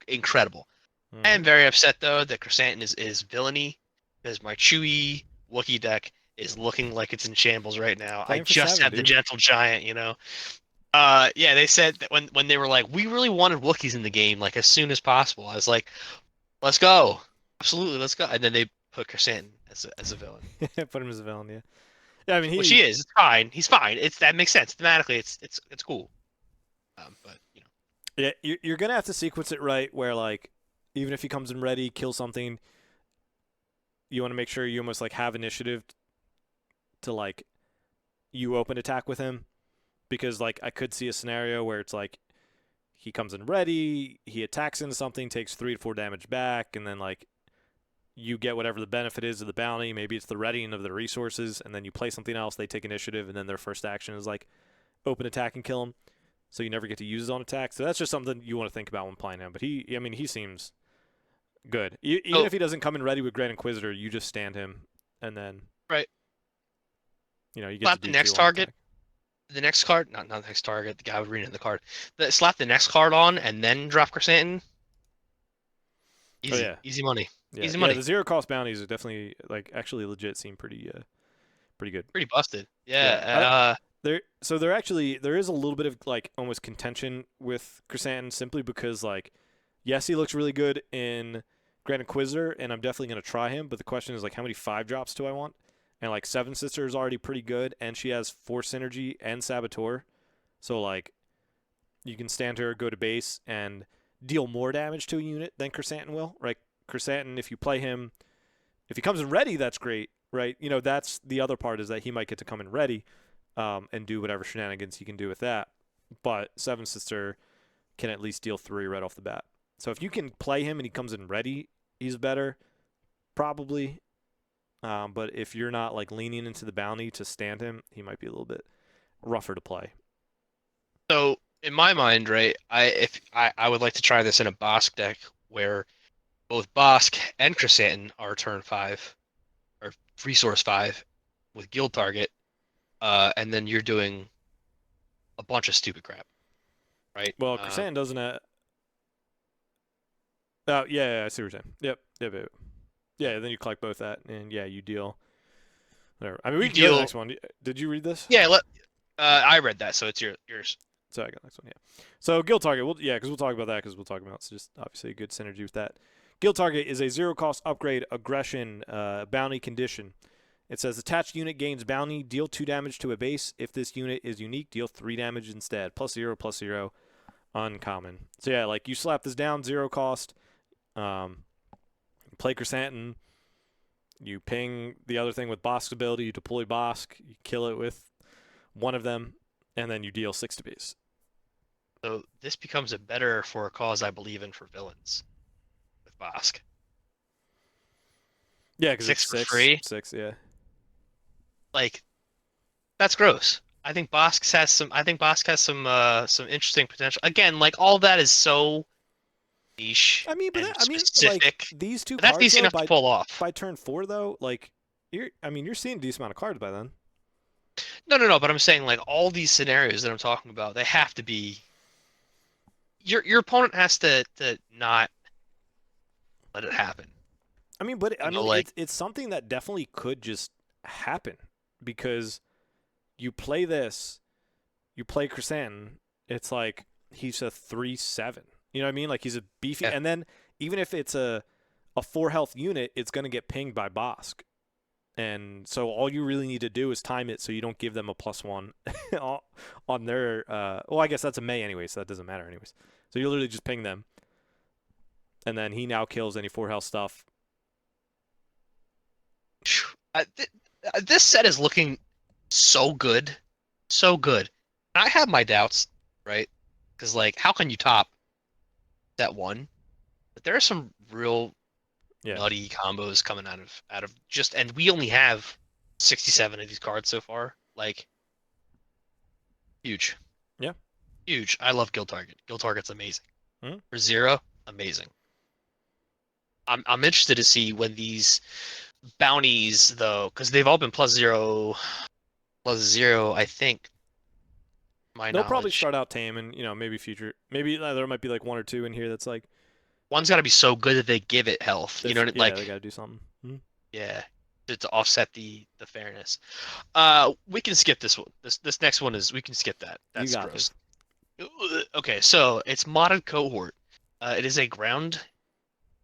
B: Incredible. I
A: Mm-hmm.
B: am very upset though that Krrsantan is villainy because my Chewie Wookiee deck is looking like it's in shambles right now. I
A: Playing for
B: just
A: 7,
B: have the
A: dude.
B: Gentle Giant. Yeah, they said that when they were like, we really wanted Wookiees in the game like as soon as possible. I was like, let's go, absolutely, let's go. And then they put Krrsantan as a villain,
A: Put him as a villain. Yeah. Yeah. I mean,
B: which he is. It's fine. He's fine. That makes sense thematically. It's cool. But
A: Yeah. You're gonna have to sequence it right, where like, even if he comes in ready, kill something, you want to make sure you almost like have initiative to like you open attack with him, because like I could see a scenario where it's like he comes in ready, he attacks into something, takes 3 to 4 damage back, and then like you get whatever the benefit is of the bounty. Maybe it's the readying of the resources, and then you play something else. They take initiative, and then their first action is like open attack and kill him. So you never get to use his own attack. So that's just something you want to think about when playing him. But I mean, he seems good. Even
B: oh,
A: if he doesn't come in ready with Grand Inquisitor, you just stand him, and then
B: right.
A: you get to
B: Slap the
A: do
B: next
A: 2 on
B: target.
A: attack.
B: The next card, not the next target. The guy reading the card. Slap the next card on and then drop Krrsantan.
A: Oh
B: Easy,
A: yeah,
B: easy money,
A: yeah,
B: easy
A: yeah.
B: money.
A: The 0 cost bounties are definitely like actually legit. Seem pretty good.
B: Pretty busted.
A: Yeah.
B: Yeah.
A: There is a little bit of like almost contention with Krrsantan simply because like yes, he looks really good in Grand Inquisitor, and I'm definitely gonna try him. But the question is like, how many 5 drops do I want? And like Seven Sister is already pretty good, and she has Force Synergy and Saboteur, so like you can stand her, go to base, and deal more damage to a unit than Krrsantan will. Right? Krrsantan, if you play him, if he comes in ready, that's great. Right? That's the other part, is that he might get to come in ready, and do whatever shenanigans he can do with that. But Seven Sister can at least deal 3 right off the bat. So if you can play him and he comes in ready, he's better, probably. But if you're not like leaning into the bounty to stand him, he might be a little bit rougher to play.
B: So in my mind, right, I would like to try this in a Bosk deck where both Bosk and Krrsantan are turn 5 or resource 5 with guild target, and then you're doing a bunch of stupid crap, right?
A: Well, Krrsantan doesn't have. Oh, yeah, I see what you're saying. Yep. Yeah, then you collect both that, and yeah, you deal. Whatever. I mean, we
B: You
A: can go to the
B: deal.
A: next one. Did you read this?
B: Yeah, I read that, so it's yours.
A: So I got the next one, yeah. So Guild Target, because we'll talk about that because we'll talk about it's just obviously a good synergy with that. Guild Target is a zero-cost upgrade aggression bounty condition. It says attached unit gains bounty, deal 2 damage to a base. If this unit is unique, deal 3 damage instead. +0/+0, uncommon. So yeah, like you slap this down, 0 cost. Play Krrsantan. You ping the other thing with Bosk's ability. You deploy Bosk. You kill it with one of them, and then you deal 6 to base.
B: So this becomes a better for a cause I believe in for villains with Bosk.
A: Yeah, because it's
B: 6 for
A: 6.
B: free.
A: 6, yeah.
B: Like, that's gross. I think Bosk has some interesting potential. Again, like all that is so niche
A: I mean, but
B: and
A: like
B: specific.
A: these two
B: But that's
A: cards
B: easy
A: though,
B: enough to pull off.
A: by turn 4 though, like you're seeing a decent amount of cards by then.
B: No. But I'm saying like all these scenarios that I'm talking about, they have to be. Your opponent has to not let it happen.
A: I mean, but
B: You know, like
A: it's something that definitely could just happen because you play this, you play Krrsantan, it's like he's a 3/7. You know what I mean? Like he's a beefy,
B: yeah,
A: and then even if it's a 4 health unit, it's gonna get pinged by Bosk. And so all you really need to do is time it so you don't give them a +1 on their. Well, I guess that's a May anyway, so that doesn't matter anyways. So you literally just ping them, and then he now kills any 4 health stuff.
B: this set is looking so good, so good. I have my doubts, right? Because like, how can you top that one? But there are some real
A: Yeah.
B: nutty combos coming out of just, and we only have 67 of these cards so far. Like, huge.
A: Yeah.
B: Huge. I love Guild Target. Guild Target's amazing.
A: Mm-hmm.
B: For 0, amazing. I'm interested to see when these bounties though, because they've all been +0, +0. I think. My
A: They'll probably
B: knowledge.
A: start out tame, and maybe future, maybe there might be like 1 or 2 in here that's like
B: One's got to be so good that they give it health. You know what I mean?
A: yeah, they
B: Like,
A: got to do something. Mm-hmm.
B: yeah, to offset the fairness. We can skip this one. This next one is we can skip that.
A: You
B: That's
A: got
B: gross.
A: this.
B: Okay, so it's modded cohort. It is a ground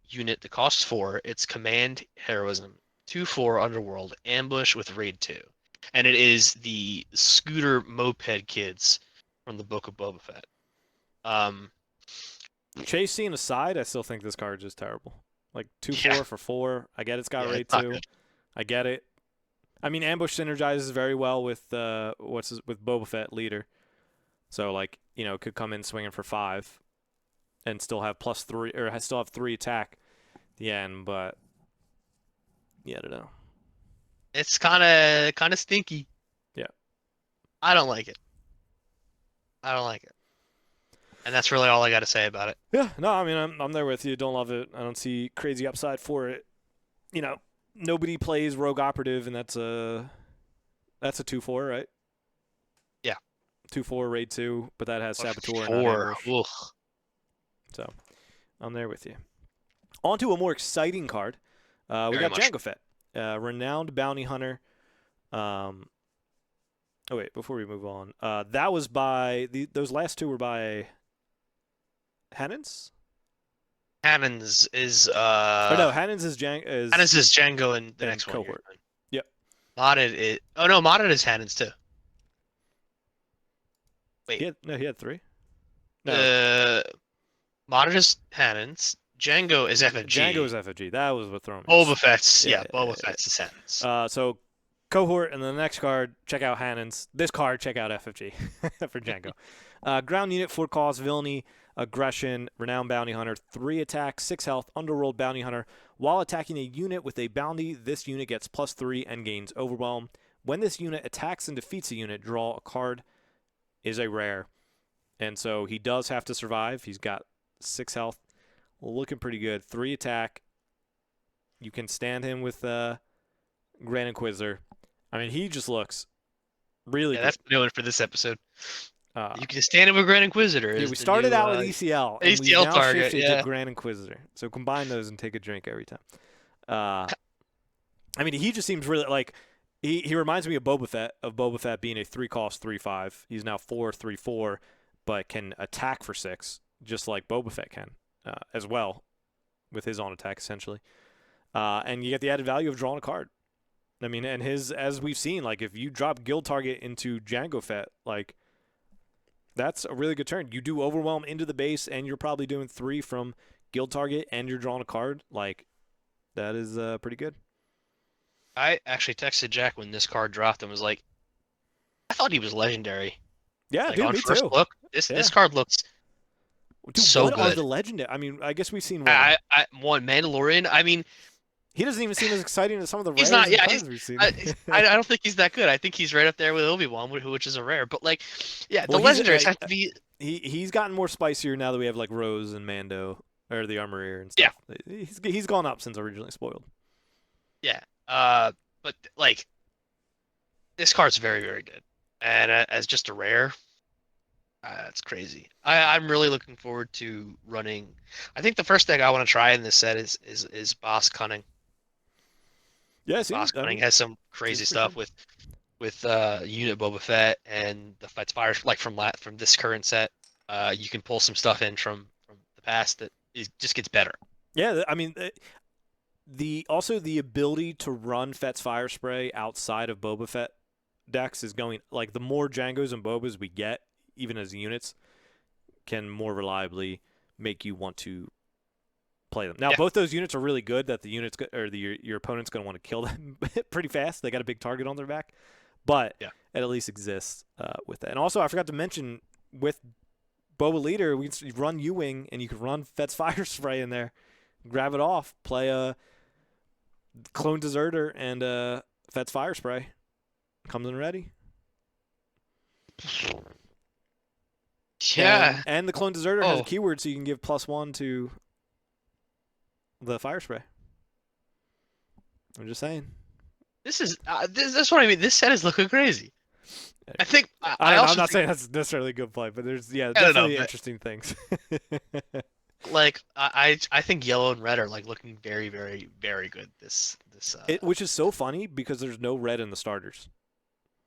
B: unit that costs 4. It's command heroism 2/4 underworld ambush with raid 2, and it is the scooter moped kids from the Book of Boba Fett.
A: Chase scene aside, I still think this card is just terrible. Like 2/4
B: Yeah.
A: for 4. I get it's got
B: Yeah,
A: raid
B: it's not
A: 2.
B: good.
A: I get it. I mean, ambush synergizes very well with with Boba Fett leader. So like it could come in swinging for 5, and still have +3 or still have 3 attack at the end. But yeah, I don't know.
B: It's kind of stinky.
A: Yeah.
B: I don't like it. I don't like it. And that's really all I got to say about it.
A: Yeah, no, I mean I'm there with you. Don't love it. I don't see crazy upside for it. Nobody plays Rogue Operative, and that's a 2/4, right?
B: Yeah.
A: 2/4 raid 2, but that has Saboteur and not
B: 4.
A: ambush.
B: Ugh.
A: So I'm there with you. On to a more exciting card. We
B: Very
A: got
B: much.
A: Jango Fett, renowned bounty hunter. Oh wait, before we move on, that was by those last 2 were by Hannons.
B: Hannons is
A: Or no, Hannons is
B: Hannons is Jango and the next
A: cohort.
B: one.
A: Yep.
B: Modded it. Oh no, modded is Hannons too. Wait.
A: He had 3. No.
B: Modded is Hannons. Jango is FFG.
A: Jango is FFG. That was what thrown me.
B: Boba Fett's Boba Fett's is Hannons.
A: So cohort, and the next card, check out Hannons. This card, check out FFG for Jango. Ground unit, 4 cost, villainy, aggression, renowned bounty hunter, 3 attack, 6 health, underworld bounty hunter. While attacking a unit with a bounty, this unit gets +3 and gains overwhelm. When this unit attacks and defeats a unit, draw a card, is a rare. And so he does have to survive. He's got 6 health. Looking pretty good. 3 attack. You can stand him with Grand Inquisitor. I mean, he just looks really good.
B: That's the new one for this episode.
A: Uh,
B: You can stand him with Grand Inquisitor.
A: yeah, we started out with ECL, and we've
B: ACL
A: now
B: target,
A: shifted
B: yeah.
A: to Grand Inquisitor. So combine those and take a drink every time. I mean, he just seems really like he reminds me of Boba Fett being a 3-cost 3/5. He's now 4/3/4, but can attack for 6, just like Boba Fett can as well, with his on attack essentially. And you get the added value of drawing a card. I mean, and his, as we've seen, like if you drop guild target into Jango Fett, like that's a really good turn. You do overwhelm into the base, and you're probably doing 3 from guild target, and you're drawing a card. Like that is pretty good.
B: I actually texted Jack when this card dropped and was like, I thought he was legendary.
A: Yeah,
B: Like
A: dude,
B: on
A: me
B: first
A: too.
B: look, this card looks
A: Dude,
B: so
A: what are
B: good.
A: the legendary? I mean, I guess we've seen one.
B: I one Mandalorian. I mean,
A: He doesn't even seem as exciting as some of the
B: he's
A: rares
B: not. Yeah,
A: cards we've seen.
B: I don't think he's that good. I think he's right up there with Obi-Wan, which is a rare. But like, yeah,
A: Well,
B: the legendaries have to be.
A: He's gotten more spicier now that we have like Rose and Mando or the Armorer and stuff. Yeah, he's gone up since originally spoiled.
B: Yeah. But like, this card's very, very good, and as just a rare, it's crazy. I'm really looking forward to running. I think the first thing I want to try in this set is Boss Cunning.
A: Yeah,
B: Boss Cunning has some crazy stuff with unit Boba Fett and the Fett's Fire, like from this current set. You can pull some stuff in from the past that just gets better.
A: Yeah, I mean, also the ability to run Fett's Fire Spray outside of Boba Fett decks is going, like, the more Jangos and Bobas we get, even as units, can more reliably make you want to play them. Now, both those units are really good that the units or your opponent's going to want to kill them pretty fast. They got a big target on their back, but it at least exists with that. And also, I forgot to mention, with Boba Leader, we can run U-Wing, and you can run Fett's Fire Spray in there, grab it off, play a Clone Deserter and Fett's Fire Spray. Comes in ready.
B: Yeah.
A: And the Clone Deserter has a keyword, so you can give +1 to the Fire Spray. I'm just saying.
B: This is that's what I mean. This set is looking crazy. I think
A: I'm not saying that's necessarily a good play, but there's definitely interesting things.
B: Like I think yellow and red are like looking very, very, very good. Which
A: is so funny because there's no red in the starters.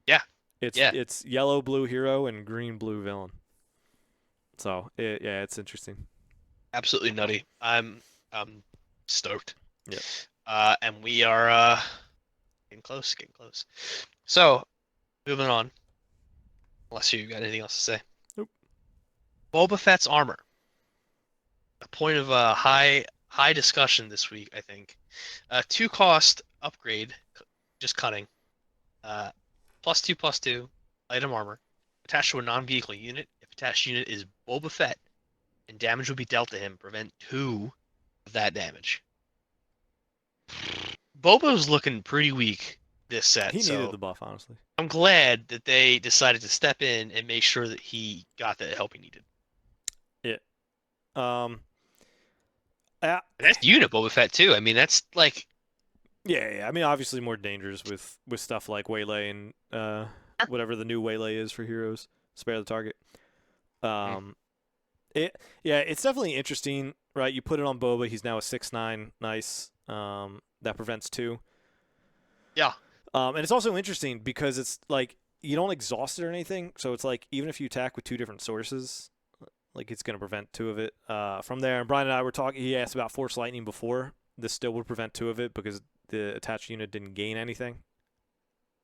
B: Yeah.
A: It's yellow blue hero and green blue villain. So it's interesting.
B: Absolutely nutty. I'm stoked.
A: Yeah.
B: And we are getting close. So moving on. Unless you got anything else to say.
A: Nope.
B: Boba Fett's armor. A point of high discussion this week, I think. 2-cost upgrade, just cutting. +2/+2 item armor attached to a non-vehicle unit. If attached unit is Boba Fett, and damage will be dealt to him, prevent 2 of that damage. Boba's looking pretty weak this set.
A: He needed the buff, honestly.
B: I'm glad that they decided to step in and make sure that he got the help he needed.
A: Yeah.
B: That's unit Boba Fett too. I mean, that's like.
A: Yeah. I mean, obviously more dangerous with stuff like Waylay and whatever the new Waylay is for heroes. Spare the target. It's definitely interesting, right? You put it on Boba. He's now a 6/9. Nice. That prevents 2.
B: Yeah.
A: And it's also interesting because it's like you don't exhaust it or anything. So it's like even if you attack with 2 different sources, like it's going to prevent 2 of it from there. And Brian and I were talking. He asked about Force Lightning before. This still would prevent 2 of it because the attached unit didn't gain anything.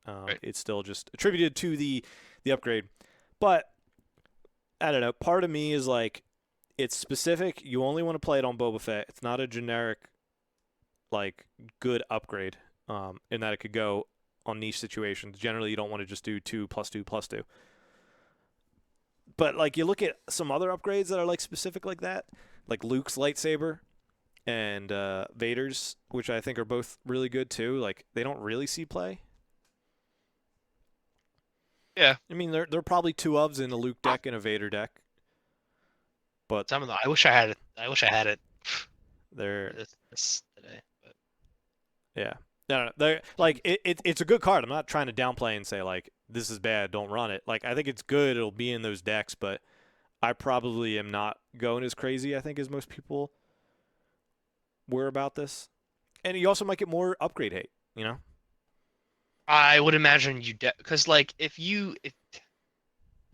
B: Right.
A: It's still just attributed to the upgrade. But I don't know. Part of me is like, it's specific. You only want to play it on Boba Fett. It's not a generic, like, good upgrade in that it could go on niche situations. Generally, you don't want to just do 2/2/2. But, like, you look at some other upgrades that are, like, specific like that, like Luke's lightsaber and Vader's, which I think are both really good, too. Like, they don't really see play.
B: Yeah.
A: I mean, there are probably two ofs in a Luke deck and a Vader deck, but
B: Some of them. I wish I had it. I wish I had it
A: they're
B: this today. But
A: yeah. No, they're like it's a good card. I'm not trying to downplay and say like this is bad, don't run it. Like I think it's good. It'll be in those decks, but I probably am not going as crazy. I think as most people were about this, and you also might get more upgrade hate. You know.
B: I would imagine you because like if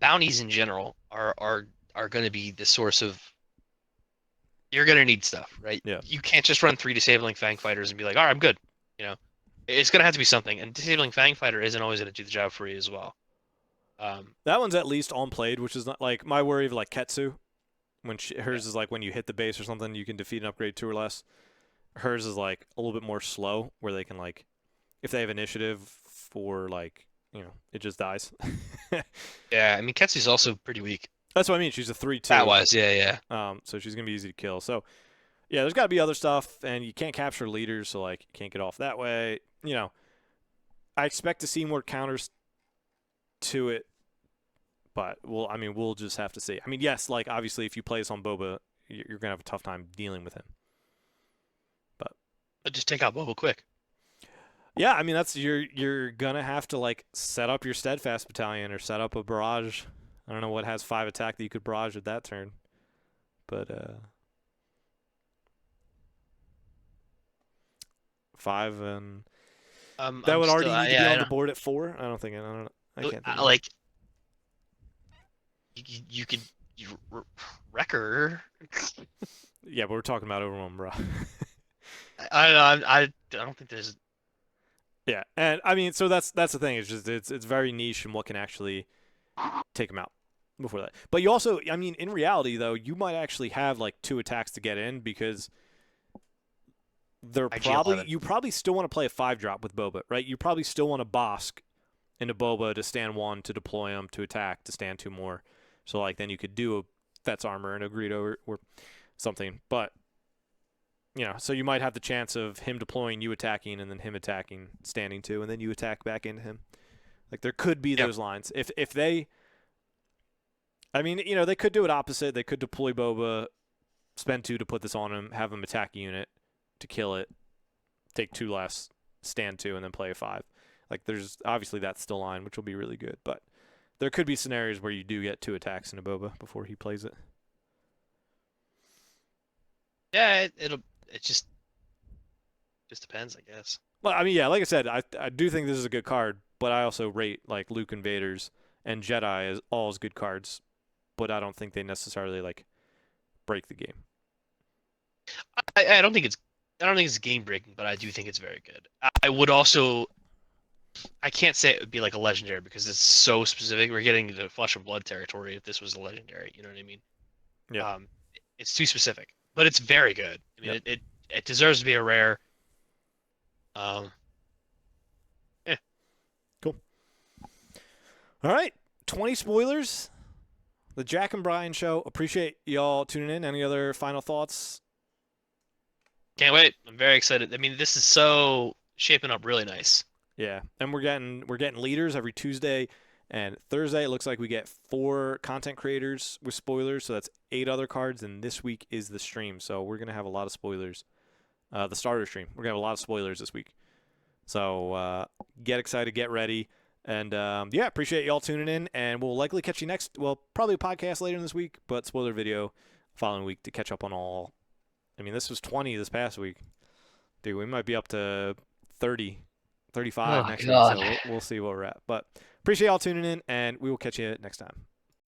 B: bounties in general are going to be the source of you're going to need stuff, right?
A: Yeah.
B: You can't just run three disabling Fang Fighters and be like, all right, I'm good. You know, it's going to have to be something, and disabling Fang Fighter isn't always going to do the job for you as well.
A: That one's at least on played, which is not like my worry of like Ketsu. When
B: Yeah,
A: hers is like when you hit the base or something, you can defeat an upgrade two or less. Hers is like a little bit more slow, where they can like, if they have initiative for like, it just dies.
B: yeah. I mean, Ketsu's also pretty weak
A: That's what I mean. She's a 3-2.
B: stat wise. Yeah, yeah.
A: So she's gonna be easy to kill. So yeah, there's got to be other stuff, and you can't capture leaders, so like you can't get off that way. I expect to see more counters to it, but we'll just have to see. I mean, yes, like obviously, if you play this on Boba, you're gonna have a tough time dealing with him.
B: But just take out Boba quick.
A: Yeah, I mean that's you're gonna have to like set up your steadfast battalion or set up a barrage. I don't know what has 5 attack that you could barrage at that turn, but 5 and that
B: I'm
A: would
B: still,
A: already need to be
B: yeah, I
A: on the
B: know.
A: board at 4. I don't think I don't know. I can't think of it.
B: Like you could wrecker.
A: Yeah, but we're talking about Overwhelm, bro.
B: I don't think there's.
A: Yeah, and I mean, so that's the thing. It's just it's very niche and what can actually take them out before that. But you also, I mean, in reality though, you might actually have like 2 attacks to get in because
B: IG-11.
A: you probably still want to play a 5-drop with Boba, right? You probably still want to Bosk into Boba to stand 1 to deploy him to attack to stand 2 more. So like then you could do a Fett's armor and a Greedo or something, but. So you might have the chance of him deploying, you attacking, and then him attacking, standing 2, and then you attack back into him. Like there could be those lines. If they, I mean, they could do it opposite. They could deploy Boba, spend 2 to put this on him, have him attack a unit to kill it, take 2 less, stand 2, and then play a 5. Like there's obviously that's still line, which will be really good. But there could be scenarios where you do get 2 attacks into Boba before he plays it.
B: Yeah, it just depends, I guess.
A: Well, I mean, yeah, like I said, I do think this is a good card, but I also rate like Luke Invaders and Jedi as all as good cards, but I don't think they necessarily like break the game.
B: I don't think it's game breaking, but I do think it's very good. I would also I can't say it would be like a legendary because it's so specific. We're getting into flesh and blood territory if this was a legendary, you know what I mean?
A: Yeah.
B: It's too specific, but it's very good. I mean,
A: Yep.
B: it deserves to be a rare. Um, yeah.
A: Cool. All right, 20 spoilers. The Jack and Brian show. Appreciate y'all tuning in. Any other final thoughts?
B: Can't wait. I'm very excited. I mean, this is so shaping up really nice.
A: Yeah, and we're getting leaders every Tuesday and Thursday. It looks like we get 4 content creators with spoilers, so that's 8 other cards. And this week is the stream, so we're gonna have a lot of spoilers. The starter stream, we're gonna have a lot of spoilers this week. So get excited, get ready, and yeah, appreciate y'all tuning in. And we'll likely catch you probably a podcast later in this week, but spoiler video following week to catch up on all. I mean, this was 20 this past week. Dude, we might be up to 30. 35
B: Oh
A: next
B: God.
A: week, so we'll see where we're at. But appreciate y'all tuning in, and we will catch you next time.